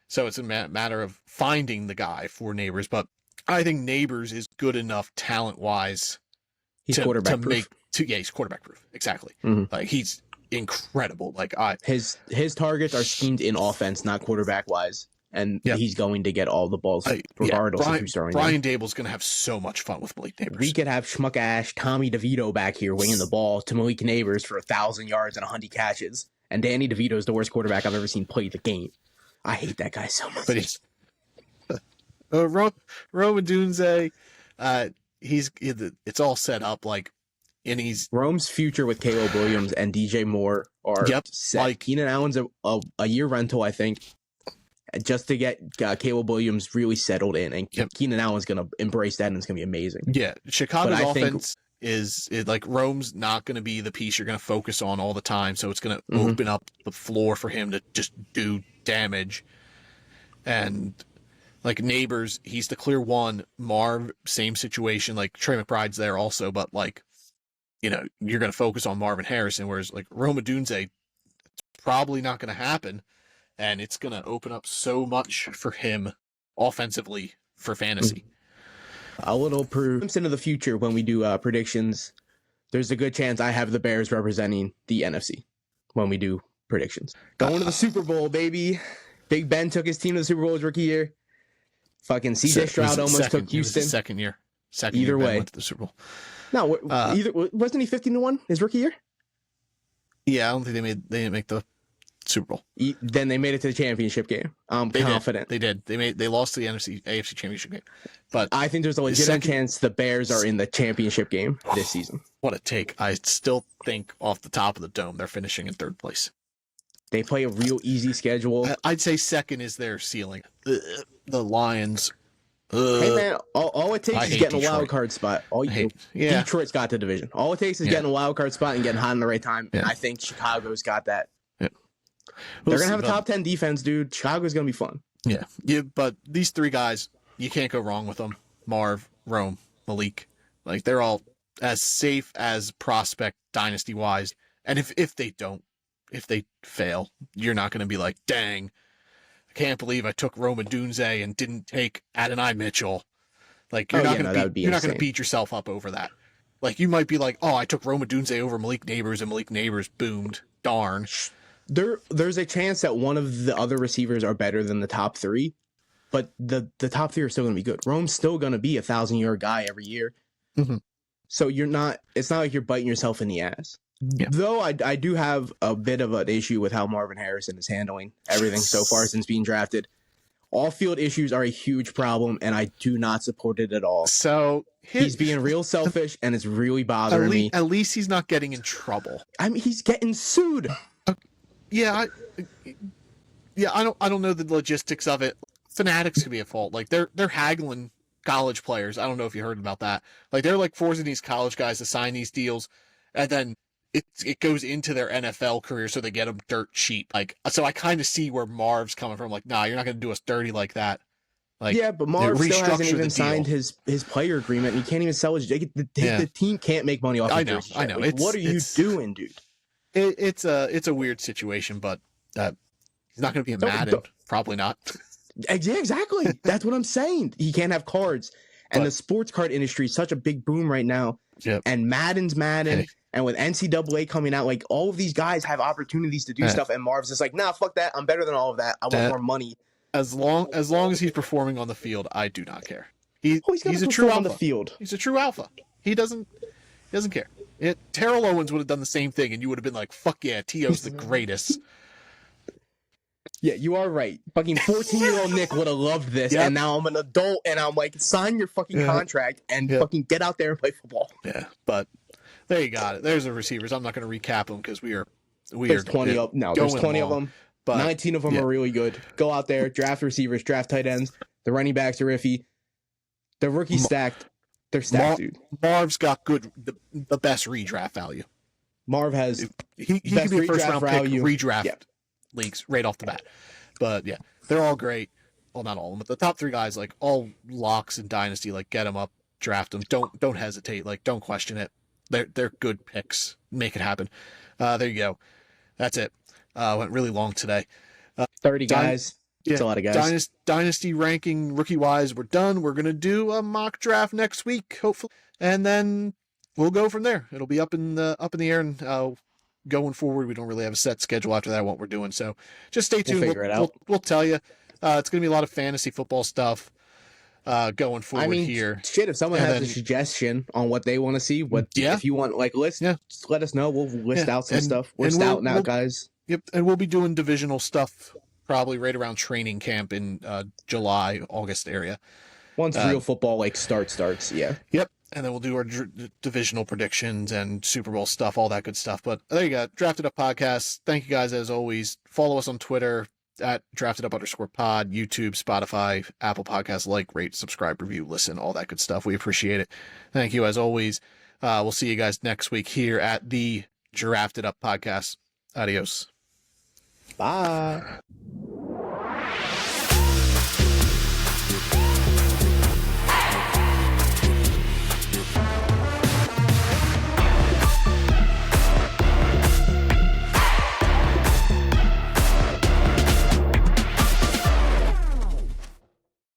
So it's a matter of finding the guy for Neighbors. But I think Neighbors is good enough talent-wise. He's quarterback proof. He's quarterback proof. Exactly. Like, he's incredible. Like, his targets are schemed in offense, not quarterback wise, and he's going to get all the balls regardless of who's throwing. Brian Dable's going to have so much fun with Malik Neighbors. We could have Schmuck Ash, Tommy DeVito back here winging the ball to Malik Neighbors for 1,000 yards and 100 catches, and Danny DeVito is the worst quarterback I've ever seen play the game. I hate that guy so much. But he's Rome Odunze, it's all set up, like. And he's Rome's future with Caleb Williams and DJ Moore are set. Like, Keenan Allen's a year rental, I think, just to get Caleb Williams really settled in, and Keenan Allen's going to embrace that, and it's going to be amazing. Yeah, Chicago's offense is like, Rome's not going to be the piece you're going to focus on all the time, so it's going to open up the floor for him to just do damage. And like, Neighbors, he's the clear one. Marv, same situation. Like, Trey McBride's there also, but, like, you know, you're going to focus on Marvin Harrison, whereas, like, Rome Odunze, it's probably not going to happen, and it's going to open up so much for him offensively for fantasy. A little glimpse into the future when we do predictions. There's a good chance I have the Bears representing the NFC when we do predictions. Going to the Super Bowl, baby. Big Ben took his team to the Super Bowl his rookie year. Fucking CJ Stroud almost took Houston. Second year. Either way, went to the Super Bowl. No, wasn't he 15-1 his rookie year? Yeah, I don't think they didn't make the Super Bowl. Then they made it to the championship game. I'm confident. They did. They lost to the AFC championship game. But I think there's a legitimate chance the Bears are in the championship game this season. What a take. I still think off the top of the dome they're finishing in 3rd place. They play a real easy schedule. I'd say second is their ceiling. The Lions. Hey man, all it takes is getting a wild card spot. Detroit's got the division. All it takes is getting a wild card spot and getting hot in the right time. Yeah. I think Chicago's got that. Yeah. They're gonna have a top 10 defense, dude. Chicago's gonna be fun. Yeah. But these 3 guys, you can't go wrong with them. Marv, Rome, Malik, like, they're all as safe as prospect dynasty wise. And if they fail, you're not gonna be like, dang, I can't believe I took Rome Odunze and didn't take Adonai Mitchell. Like, you're not going to beat yourself up over that. Like, you might be like, oh, I took Rome Odunze over Malik Neighbors, and Malik Neighbors boomed. Darn. There's a chance that one of the other receivers are better than the top 3, but the top 3 are still going to be good. Rome's still going to be a 1,000-yard guy every year. So it's not like you're biting yourself in the ass. Yeah. Though I do have a bit of an issue with how Marvin Harrison is handling everything so far since being drafted. Off-field issues are a huge problem, and I do not support it at all. So he's being real selfish, and it's really bothering me. At least he's not getting in trouble. I mean, he's getting sued. I don't know the logistics of it. Fanatics could be at fault. Like, they're haggling college players. I don't know if you heard about that. Like, they're like forcing these college guys to sign these deals, and then it goes into their NFL career, so they get them dirt cheap. Like, so I kind of see where Marv's coming from. Like, nah, you're not going to do us dirty like that. Like, yeah, but Marv still hasn't even signed his player agreement. And he can't even sell his. The team can't make money off. I know. Like, what are you doing, dude? It's a weird situation, but he's not going to be a Madden. Probably not. Yeah, exactly. That's what I'm saying. He can't have cards, and the sports card industry is such a big boom right now. Yep. And Madden's Madden. Hey. And with NCAA coming out, like, all of these guys have opportunities to do stuff, and Marv's just like, nah, fuck that. I'm better than all of that. I want more money. As long as he's performing on the field, I do not care. He's a true alpha. On the field. He's a true alpha. He doesn't care. Terrell Owens would have done the same thing, and you would have been like, fuck yeah, T.O.'s the greatest. Yeah, you are right. Fucking 14-year-old Nick would have loved this, Yep. and now I'm an adult, and I'm like, sign your fucking contract and fucking get out there and play football. Yeah, but there you got it. There's the receivers. I'm not going to recap them because There's 20 of no, there's 20 of them. But 19 of them are really good. Go out there, draft receivers, draft tight ends. The running backs are iffy. The rookies stacked. They're stacked, dude. Marv's got the best redraft value. Marv has he could be a first round pick redraft leagues right off the bat. But yeah, they're all great. Well, not all of them, but the top 3 guys, like all locks in Dynasty, like get them up, draft them. Don't hesitate. Like don't question it. They're good picks. Make it happen. There you go. That's it. Went really long today. 30 guys. It's a lot of guys. Dynasty ranking rookie wise, we're done. We're gonna do a mock draft next week, hopefully, and then we'll go from there. It'll be up in the air, and going forward, we don't really have a set schedule after that. What we're doing, so just stay tuned. We'll figure it out. We'll tell you. It's gonna be a lot of fantasy football stuff going forward here. Shit, if someone has a suggestion on what they want to see, if you want like list, just let us know. We'll list out some stuff. We're scouting out guys. Yep, and we'll be doing divisional stuff probably right around training camp in July, August area. Once real football like starts, yeah. Yep, and then we'll do our divisional predictions and Super Bowl stuff, all that good stuff. But there you go, Drafted Up Podcast. Thank you guys as always. Follow us on Twitter at @DraftedUp_pod, YouTube, Spotify, Apple Podcasts. Like, rate, subscribe, review, listen, all that good stuff. We appreciate it. Thank you as always. We'll see you guys next week here at the Drafted Up Podcast. Adios. Bye.